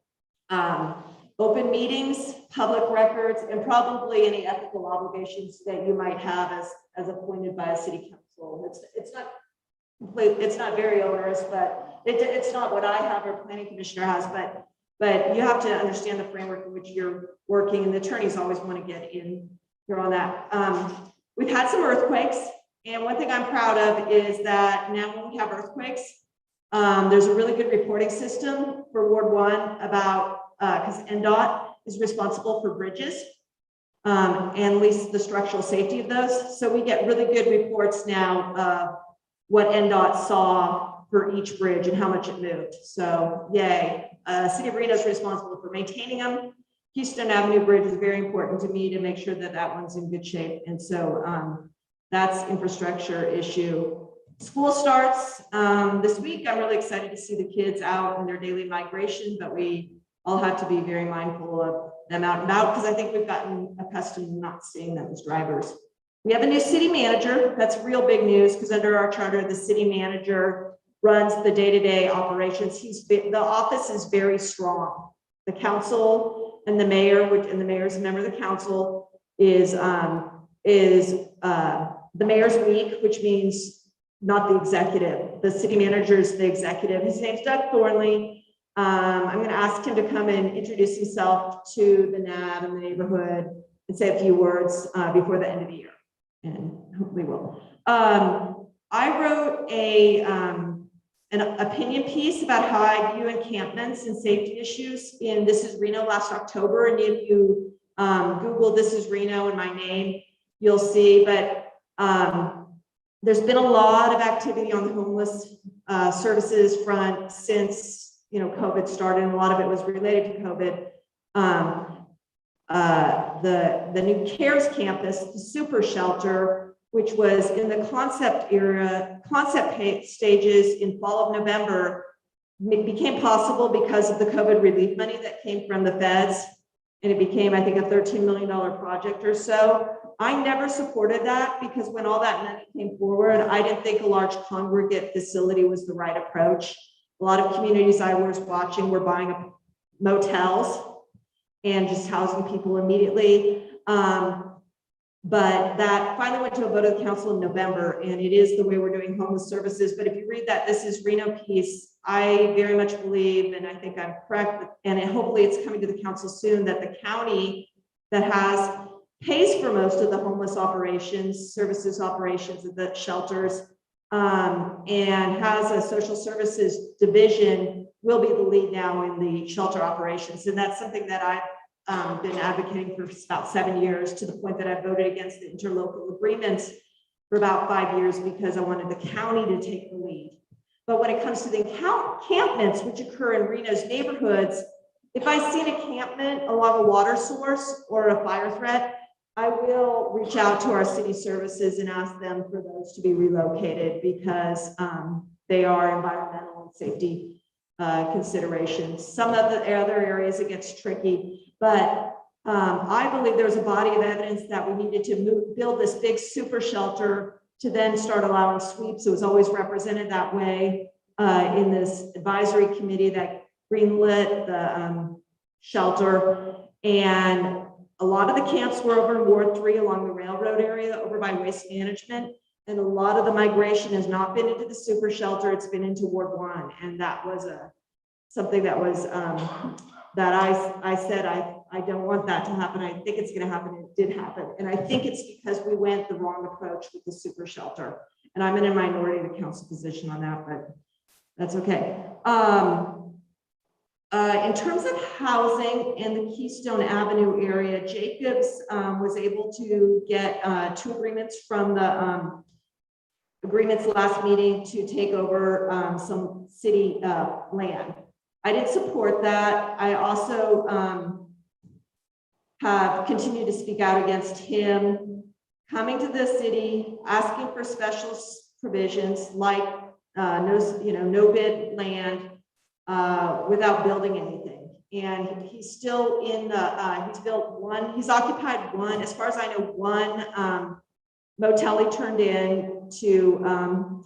open meetings, public records, and probably any ethical obligations that you might have as appointed by a city council. It's not very onerous, but it's not what I have or planning commissioner has, but you have to understand the framework in which you're working, and the attorneys always want to get in here on that. We've had some earthquakes, and one thing I'm proud of is that now when we have earthquakes, there's a really good reporting system for Ward 1 about, because NDOT is responsible for bridges and at least the structural safety of those. So we get really good reports now what NDOT saw for each bridge and how much it moved. So yay. City of Reno is responsible for maintaining them. Keystone Avenue Bridge is very important to me to make sure that that one's in good shape. And so that's infrastructure issue. School starts this week. I'm really excited to see the kids out in their daily migration, but we all have to be very mindful of them out and about because I think we've gotten accustomed to not seeing them as drivers. We have a new city manager. That's real big news because under our charter, the city manager runs the day-to-day operations. The office is very strong. The council and the mayor, and the mayor is a member of the council, is the mayor's week, which means not the executive. The city manager is the executive. His name's Doug Thornley. I'm going to ask him to come and introduce himself to the NAB and the neighborhood and say a few words before the end of the year, and hopefully will. I wrote an opinion piece about how I view encampments and safety issues in This Is Reno last October, and if you Google This Is Reno and my name, you'll see. But there's been a lot of activity on the homeless services front since COVID started, and a lot of it was related to COVID. The new CARES campus, the super shelter, which was in the concept stages in fall of November, became possible because of the COVID relief money that came from the feds. And it became, I think, a $13 million project or so. I never supported that because when all that money came forward, I didn't think a large congregate facility was the right approach. A lot of communities I was watching were buying up motels and just housing people immediately. But that finally went to a vote of the council in November, and it is the way we're doing homeless services. But if you read that This Is Reno piece, I very much believe, and I think I'm correct, and hopefully it's coming to the council soon, that the county that pays for most of the homeless operations, services operations of the shelters, and has a social services division will be the lead now in the shelter operations. And that's something that I've been advocating for about 7 years, to the point that I voted against the interlocal agreements for about 5 years because I wanted the county to take the lead. But when it comes to the encampments, which occur in Reno's neighborhoods, if I see an encampment along a water source or a fire threat, I will reach out to our city services and ask them for those to be relocated because they are environmental and safety considerations. Some of the other areas it gets tricky, but I believe there's a body of evidence that we needed to build this big super shelter to then start allowing sweeps. It was always represented that way in this advisory committee that greenlit the shelter. And a lot of the camps were over in Ward 3 along the railroad area over by Waste Management. And a lot of the migration has not been into the super shelter, it's been into Ward 1. And that was something that was that I said, I don't want that to happen. I think it's going to happen. It did happen. And I think it's because we went the wrong approach with the super shelter. And I'm in a minority of the council position on that, but that's okay. In terms of housing in the Keystone Avenue area, Jacobs was able to get 2 agreements from the agreements last meeting to take over some city land. I didn't support that. I also have continued to speak out against him coming to the city, asking for special provisions like no bid land without building anything. And he's still in the, he's occupied one, as far as I know, one motel he turned in to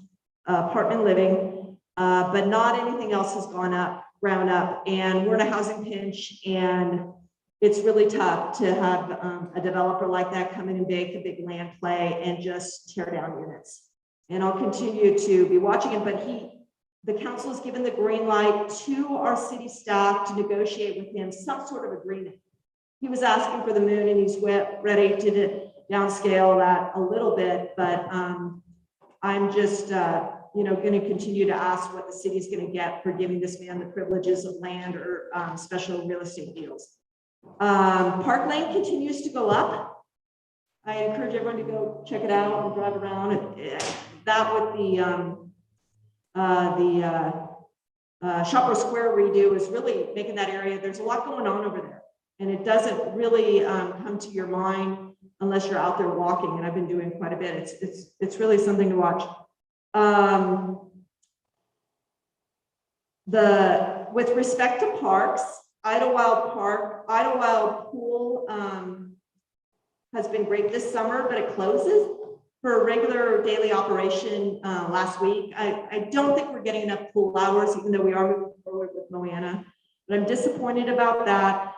apartment living, but not anything else has ground up. And we're in a housing pinch, and it's really tough to have a developer like that come in and bake a big land play and just tear down units. And I'll continue to be watching it, but the council has given the green light to our city staff to negotiate with him some sort of agreement. He was asking for the moon, and he's ready to downscale that a little bit, but I'm just going to continue to ask what the city is going to get for giving this man the privileges of land or special real estate deals. Park Lane continues to go up. I encourage everyone to go check it out and drive around. That with the Shopper Square redo is really making that area, there's a lot going on over there. And it doesn't really come to your mind unless you're out there walking, and I've been doing quite a bit. It's really something to watch. With respect to parks, Idlewild Pool has been great this summer, but it closes for a regular daily operation last week. I don't think we're getting enough pool hours, even though we are moving forward with Moana, but I'm disappointed about that.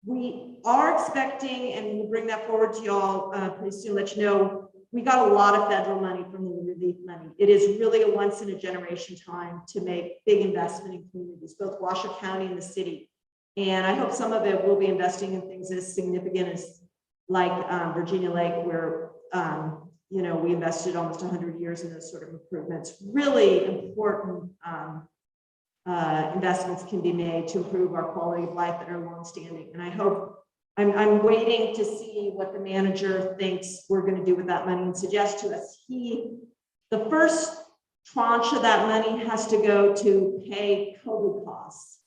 We are expecting, and we'll bring that forward to y'all pretty soon, let you know, we got a lot of federal money from the relief money. It is really a once in a generation time to make big investment in communities, both Washoe County and the city. And I hope some of it will be investing in things as significant as like Virginia Lake, where you know, we invested almost 100 years in those sort of improvements. Really important investments can be made to improve our quality of life that are longstanding. And I hope, I'm waiting to see what the manager thinks we're going to do with that money and suggest to us. The first tranche of that money has to go to pay COVID costs,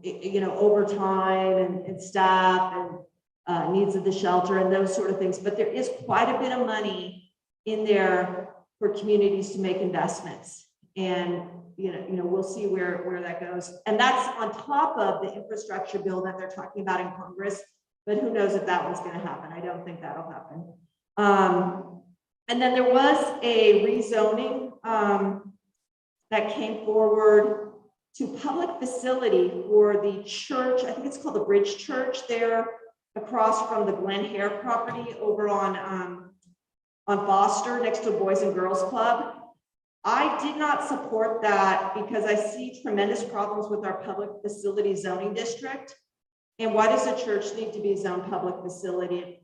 you know, overtime and staff and needs of the shelter and those sort of things. But there is quite a bit of money in there for communities to make investments. And you know, we'll see where that goes. And that's on top of the infrastructure bill that they're talking about in Congress. But who knows if that one's going to happen? I don't think that'll happen. And then there was a rezoning that came forward to public facility for the church. I think it's called the Bridge Church there, across from the Glen Hare property over on Foster, next to Boys and Girls Club. I did not support that because I see tremendous problems with our public facility zoning district. And why does a church need to be zoned public facility?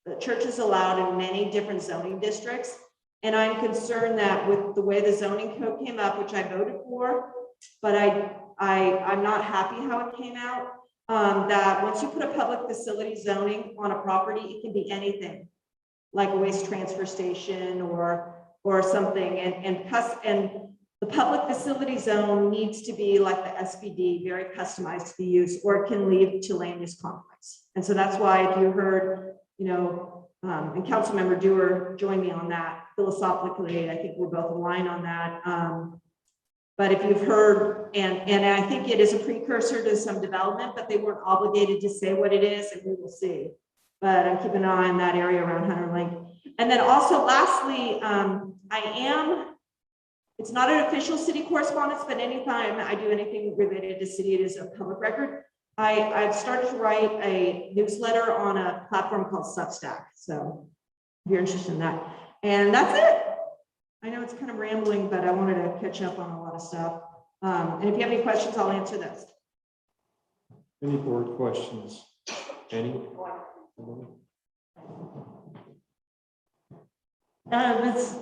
The church is allowed in many different zoning districts. And I'm concerned that with the way the zoning code came up, which I voted for, but I'm not happy how it came out, that once you put a public facility zoning on a property, it can be anything, like a waste transfer station or something, and the public facility zone needs to be like the SBD, very customized to the use, or it can lead to land use conflicts. And so that's why, if you heard, you know, and Councilmember Dewar joined me on that philosophically, I think we're both aligned on that. But if you've heard, and I think it is a precursor to some development, but they weren't obligated to say what it is, and we will see. But I'm keeping an eye on that area around Hunter Lake. And then also lastly, it's not an official city correspondence, but anytime I do anything related to city, it is a public record. I've started to write a newsletter on a platform called Substack. So if you're interested in that. And that's it. I know it's kind of rambling, but I wanted to catch up on a lot of stuff. And if you have any questions, I'll answer those. Any board questions? Any?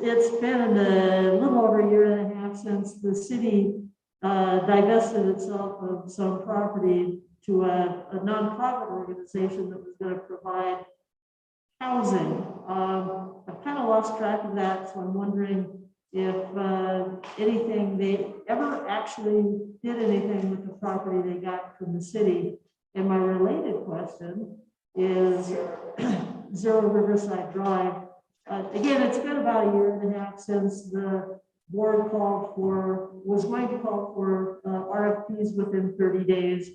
It's been a little over a year and a half since the city divested itself of some property to a nonprofit organization that was going to provide housing. I've kind of lost track of that, so I'm wondering if anything, they ever actually did anything with the property they got from the city. And my related question is Zero Riverside Drive. Again, it's been about a year and a half since the board was going to call for RFPs within 30 days.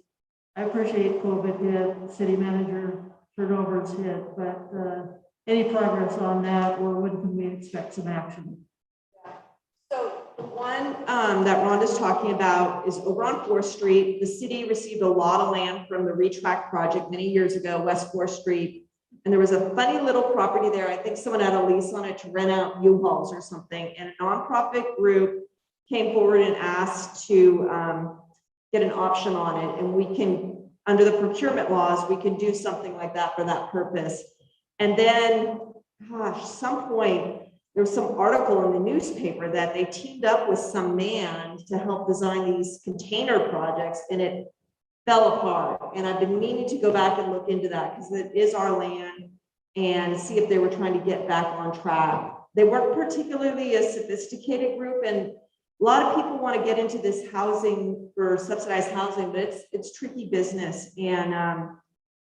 I appreciate COVID hit, city manager turnovers hit, but any progress on that, or when can we expect some action? So the one that Rhonda's talking about is over on 4th Street. The city received a lot of land from the Retract project many years ago, West 4th Street. And there was a funny little property there. I think someone had a lease on it to rent out U-Hauls or something. And a nonprofit group came forward and asked to get an option on it. And we can, under the procurement laws, we can do something like that for that purpose. And then, gosh, some point, there was some article in the newspaper that they teamed up with some man to help design these container projects, and it fell apart. And I've been meaning to go back and look into that because it is our land and see if they were trying to get back on track. They weren't particularly a sophisticated group, and A lot of people want to get into this housing or subsidized housing, but it's tricky business, and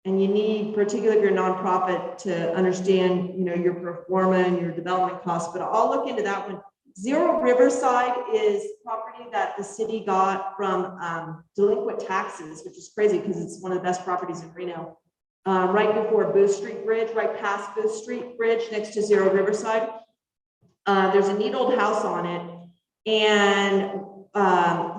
you need, particularly if you're a nonprofit, to understand, you know, your pro forma and your development costs. But I'll look into that one. Zero Riverside is property that the city got from delinquent taxes, which is crazy because it's one of the best properties in Reno. Right before Booth Street Bridge, right past Booth Street Bridge, next to Zero Riverside. There's a neat old house on it. And,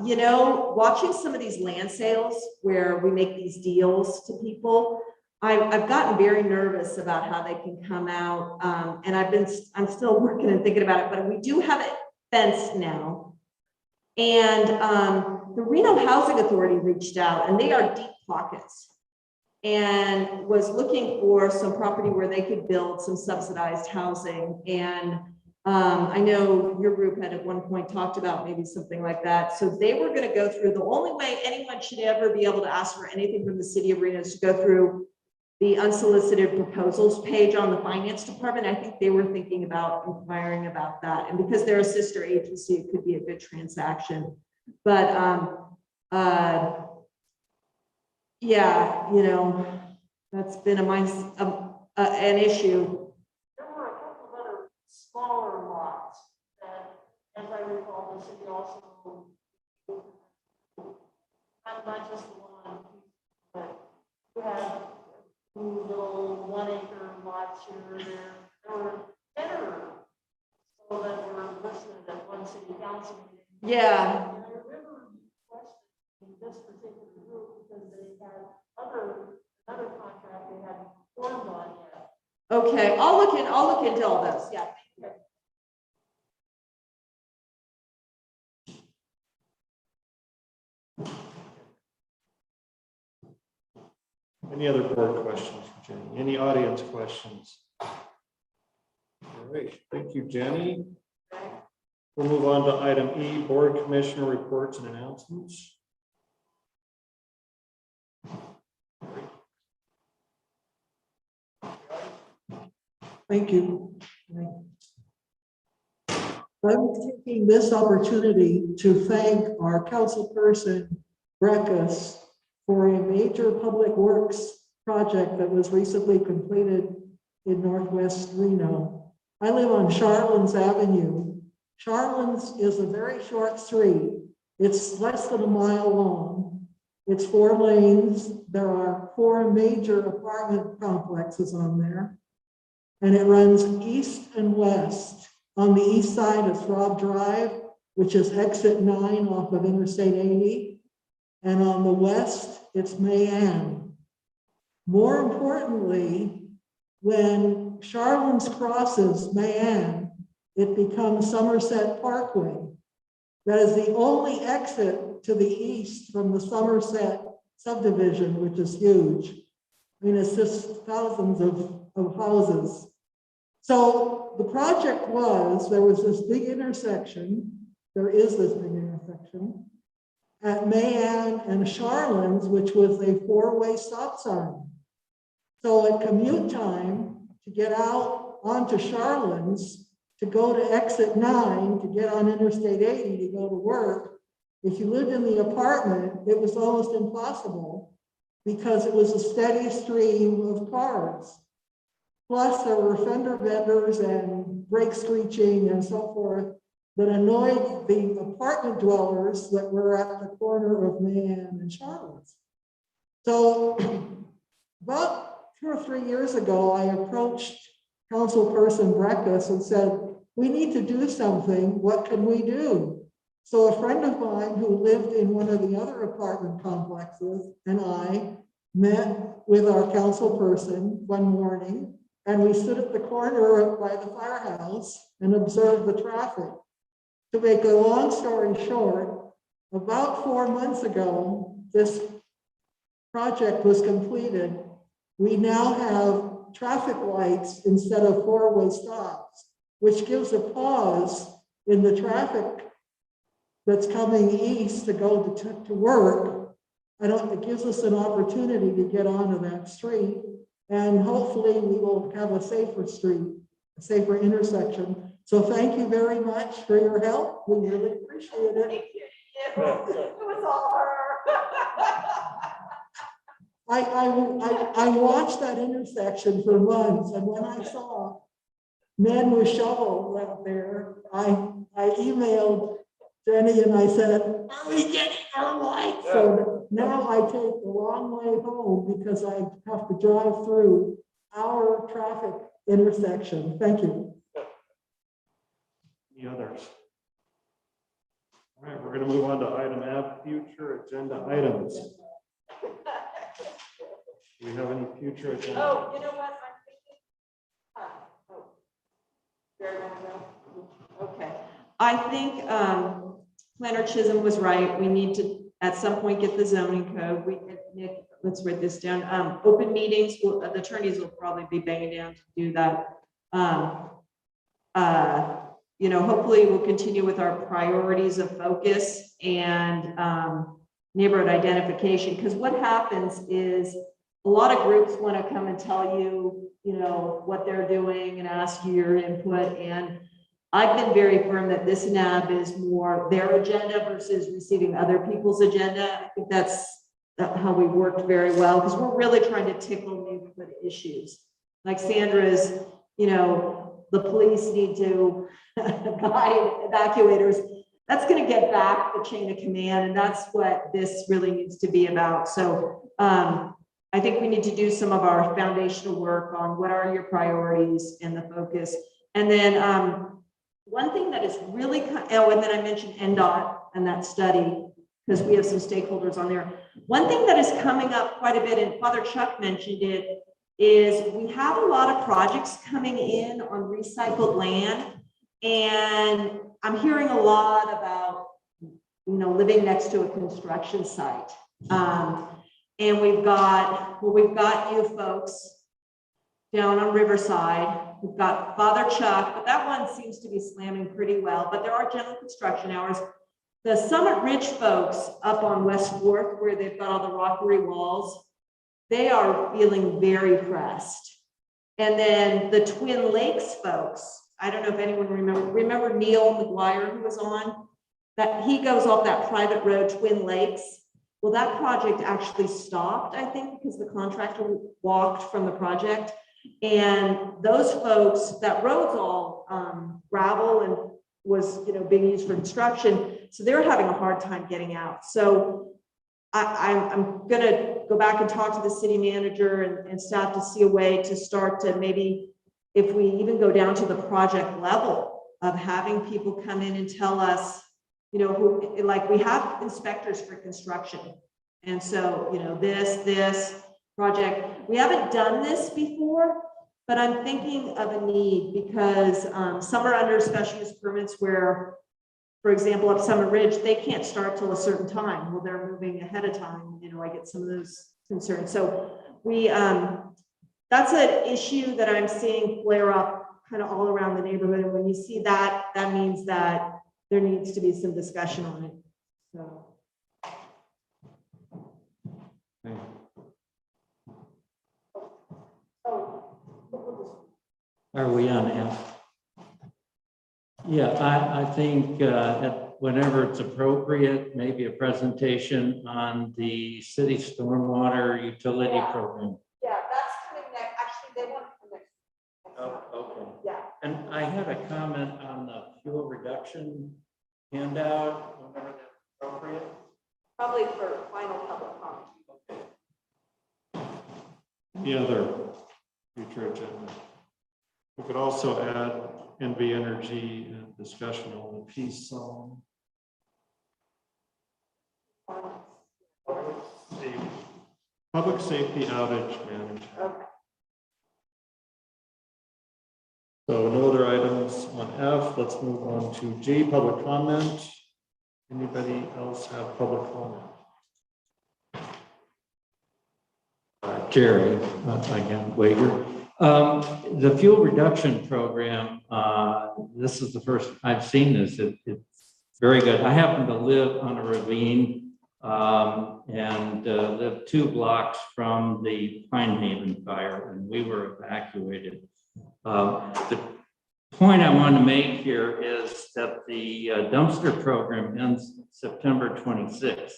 you know, watching some of these land sales where we make these deals to people, I've gotten very nervous about how they can come out. And I'm still working and thinking about it, but we do have it fenced now. And the Reno Housing Authority reached out, and they are deep pockets, and was looking for some property where they could build some subsidized housing. And I know your group had at one point talked about maybe something like that. So they were going to go through, the only way anyone should ever be able to ask for anything from the city of Reno is to go through the unsolicited proposals page on the finance department. I think they were thinking about inquiring about that. And because they're a sister agency, it could be a good transaction. But yeah, you know, that's been an issue. There were a couple of other smaller lots that, as I recall, the city also, not just the one, but we had little 1 acre lots here or there. There were 10 so that were listed at one city council meeting. Yeah. And I remember questioning this particular group because they had another contract they hadn't formed on yet. Okay, I'll look into all this. Yeah. Any other board questions for Jenny? Any audience questions? All right, thank you, Jenny. We'll move on to item E, board commissioner reports and announcements. Thank you. I'm taking this opportunity to thank our councilperson, Breckus, for a major public works project that was recently completed in Northwest Reno. I live on Charlins Avenue. Charlins is a very short street. It's less than a mile long. It's 4 lanes. There are 4 major apartment complexes on there. And it runs east and west. On the east side is Robb Drive, which is exit 9 off of Interstate 80. And on the west, it's Mayan. More importantly, when Charlins crosses Mayan, it becomes Somerset Parkway. That is the only exit to the east from the Somerset subdivision, which is huge. I mean, it's just thousands of houses. So the project was, there was this big intersection, there is this big intersection, at Mayan and Charlins, which was a 4-way stop sign. So at commute time, to get out onto Charlins, to go to exit 9, to get on Interstate 80 to go to work, if you lived in the apartment, it was almost impossible because it was a steady stream of cars. Plus there were fender benders and brake screeching and so forth that annoyed the apartment dwellers that were at the corner of Mayan and Charlotte. So about 2 or 3 years ago, I approached Councilperson Breckus and said, we need to do something. What can we do? So a friend of mine who lived in one of the other apartment complexes and I met with our councilperson one morning, and we stood at the corner by the firehouse and observed the traffic. To make a long story short, about 4 months ago, this project was completed. We now have traffic lights instead of 4-way stops, which gives a pause in the traffic that's coming east to go to work. It gives us an opportunity to get onto that street, and hopefully we will have a safer street, a safer intersection. So thank you very much for your help. We really appreciate it. It was all her. I watched that intersection for months, and when I saw men with shovels out there, I emailed Jenny and I said, "Are we getting our lights?" So now I take the long way home because I have to drive through our traffic intersection. Thank you. Any others? All right, we're going to move on to item F, future agenda items. Do we have any future agenda? Oh, you know what? I'm thinking. Very well. Okay. I think Planner Chisholm was right. We need to, at some point, get the zoning code. Nick, let's write this down. Open meetings, the attorneys will probably be banging down to do that. You know, hopefully we'll continue with our priorities of focus and neighborhood identification, because what happens is a lot of groups want to come and tell you, you know, what they're doing and ask you your input. And I've been very firm that this NAB is more their agenda versus receiving other people's agenda. I think that's how we worked very well, because we're really trying to tickle neighborhood issues. Like Sandra's, you know, the police need to guide evacuators. That's going to get back the chain of command, and that's what this really needs to be about. So I think we need to do some of our foundational work on what are your priorities and the focus. And then one thing that is really, oh, and then I mentioned NDOT and that study, because we have some stakeholders on there. One thing that is coming up quite a bit, and Father Chuck mentioned it, is we have a lot of projects coming in on recycled land. And I'm hearing a lot about, you know, living next to a construction site. And we've got you folks down on Riverside. We've got Father Chuck, but that one seems to be slamming pretty well, but there are general construction hours. The Summit Ridge folks up on West 4th, where they've got all the rockery walls, they are feeling very pressed. And then the Twin Lakes folks, I don't know if anyone remember Neil McGuire, who was on, that he goes off that private road, Twin Lakes. Well, that project actually stopped, I think, because the contractor walked from the project. And those folks, that road's all gravel and was, you know, being used for construction. So they're having a hard time getting out. So I'm going to go back and talk to the city manager and staff to see a way to start to maybe, if we even go down to the project level of having people come in and tell us, you know, who, like we have inspectors for construction. And so, you know, this project, we haven't done this before, but I'm thinking of a need because some are under special use permits where, for example, up Summit Ridge, they can't start till a certain time. Well, they're moving ahead of time. You know, I get some of those concerns. So we, that's an issue that I'm seeing flare up kind of all around the neighborhood. And when you see that, that means that there needs to be some discussion on it. So. Are we on F? Yeah, I think whenever it's appropriate, maybe a presentation on the city stormwater utility program. Yeah, that's coming next. Actually, they want to come next. Oh, okay. Yeah. And I had a comment on the fuel reduction handout, whenever that's appropriate. Probably for final public comment. Any other future agenda? We could also add NV Energy and discussion on the peace zone. Public safety outage management. Okay. So no other items on F. Let's move on to G, public comment. Anybody else have public comment? Jerry, again, Wager. The fuel reduction program, this is the first I've seen this. It's very good. I happen to live on a ravine and live 2 blocks from the Pinehaven fire, and we were evacuated. point I want to make here is that the dumpster program ends September 26th.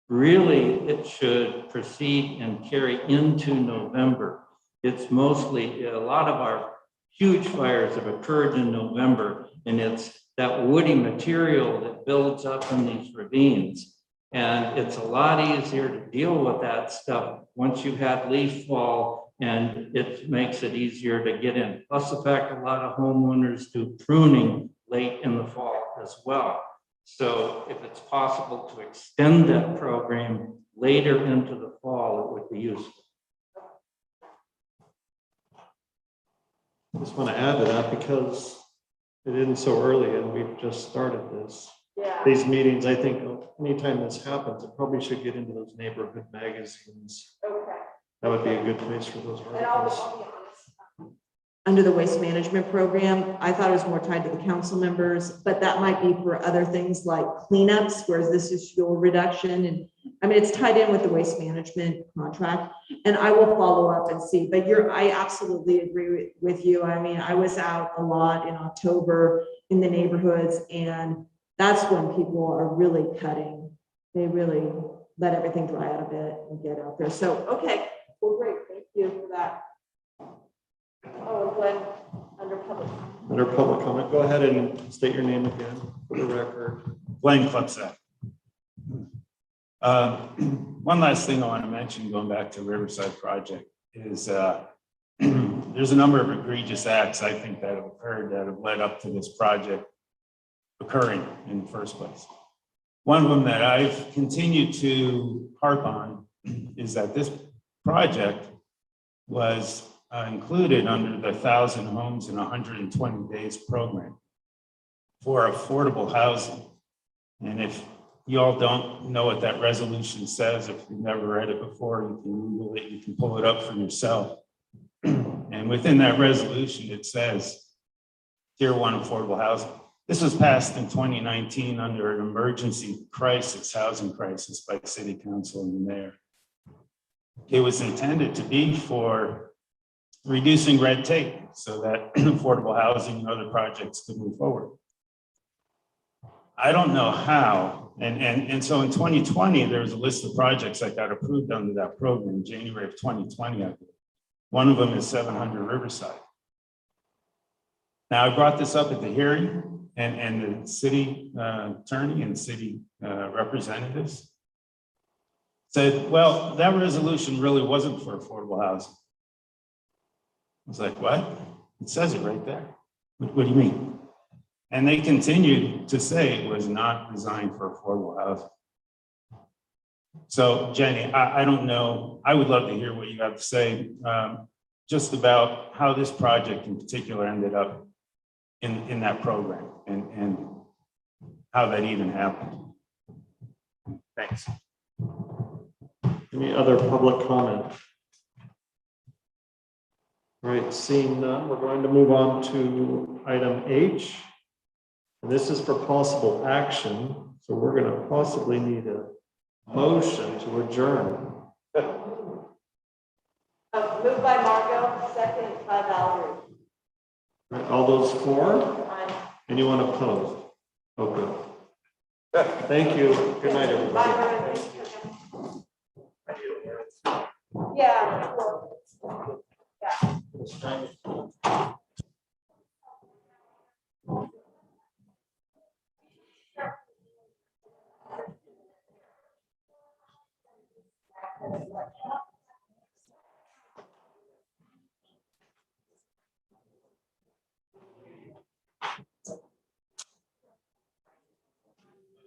Really, it should proceed and carry into November. It's mostly, a lot of our huge fires have occurred in November, and it's that woody material that builds up in these ravines. And it's a lot easier to deal with that stuff once you've had leaf fall, and it makes it easier to get in. Plus the fact a lot of homeowners do pruning late in the fall as well. So if it's possible to extend that program later into the fall, it would be useful. I just want to add to that because it isn't so early and we've just started this. Yeah. These meetings, I think anytime this happens, it probably should get into those neighborhood magazines. Okay. That would be a good place for those And I'll articles. be honest. Under the waste management program, I thought it was more tied to the council members, but that might be for other things like cleanups, whereas this is fuel reduction. And I mean, it's tied in with the waste management contract, and I will follow up and see, but I absolutely agree with you. I mean, I was out a lot in October in the neighborhoods, and that's when people are really cutting. They really let everything dry out a bit and get out there. So, okay, well, great. Thank you for that. Oh, Glenn, under public. Under public comment, go ahead and state your name again for the record. Glenn Klipsack. One last thing I want to mention, going back to Riverside Project, is there's a number of egregious acts I think that have occurred that have led up to this project occurring in the first place. One of them that I've continued to harp on is that this project was included under the 1,000 Homes in 120 Days program for affordable housing. And if you all don't know what that resolution says, if you've never read it before, you can Google it, you can pull it up for yourself. And within that resolution, it says Tier 1 affordable housing. This was passed in 2019 under an emergency crisis, housing crisis by the city council and the mayor. It was intended to be for reducing red tape so that affordable housing and other projects could move forward. I don't know how, and so in 2020, there was a list of projects that got approved under that program, January of 2020, I believe. One of them is 700 Riverside. Now, I brought this up at the hearing, and the city attorney and city representatives said, well, that resolution really wasn't for affordable housing. I was like, what? It says it right there. What do you mean? And they continued to say it was not designed for affordable housing. So Jenny, I don't know. I would love to hear what you have to say just about how this project in particular ended up in that program and how that even happened. Thanks. Any other public comment? All right, seeing none, we're going to move on to item H. And this is for possible action. So we're going to possibly need a motion to adjourn. Moved by Margot, second by Valerie. All right, all those for? Aye. Anyone opposed? Oh, good. Thank you. Good night, everybody. Yeah. Yeah.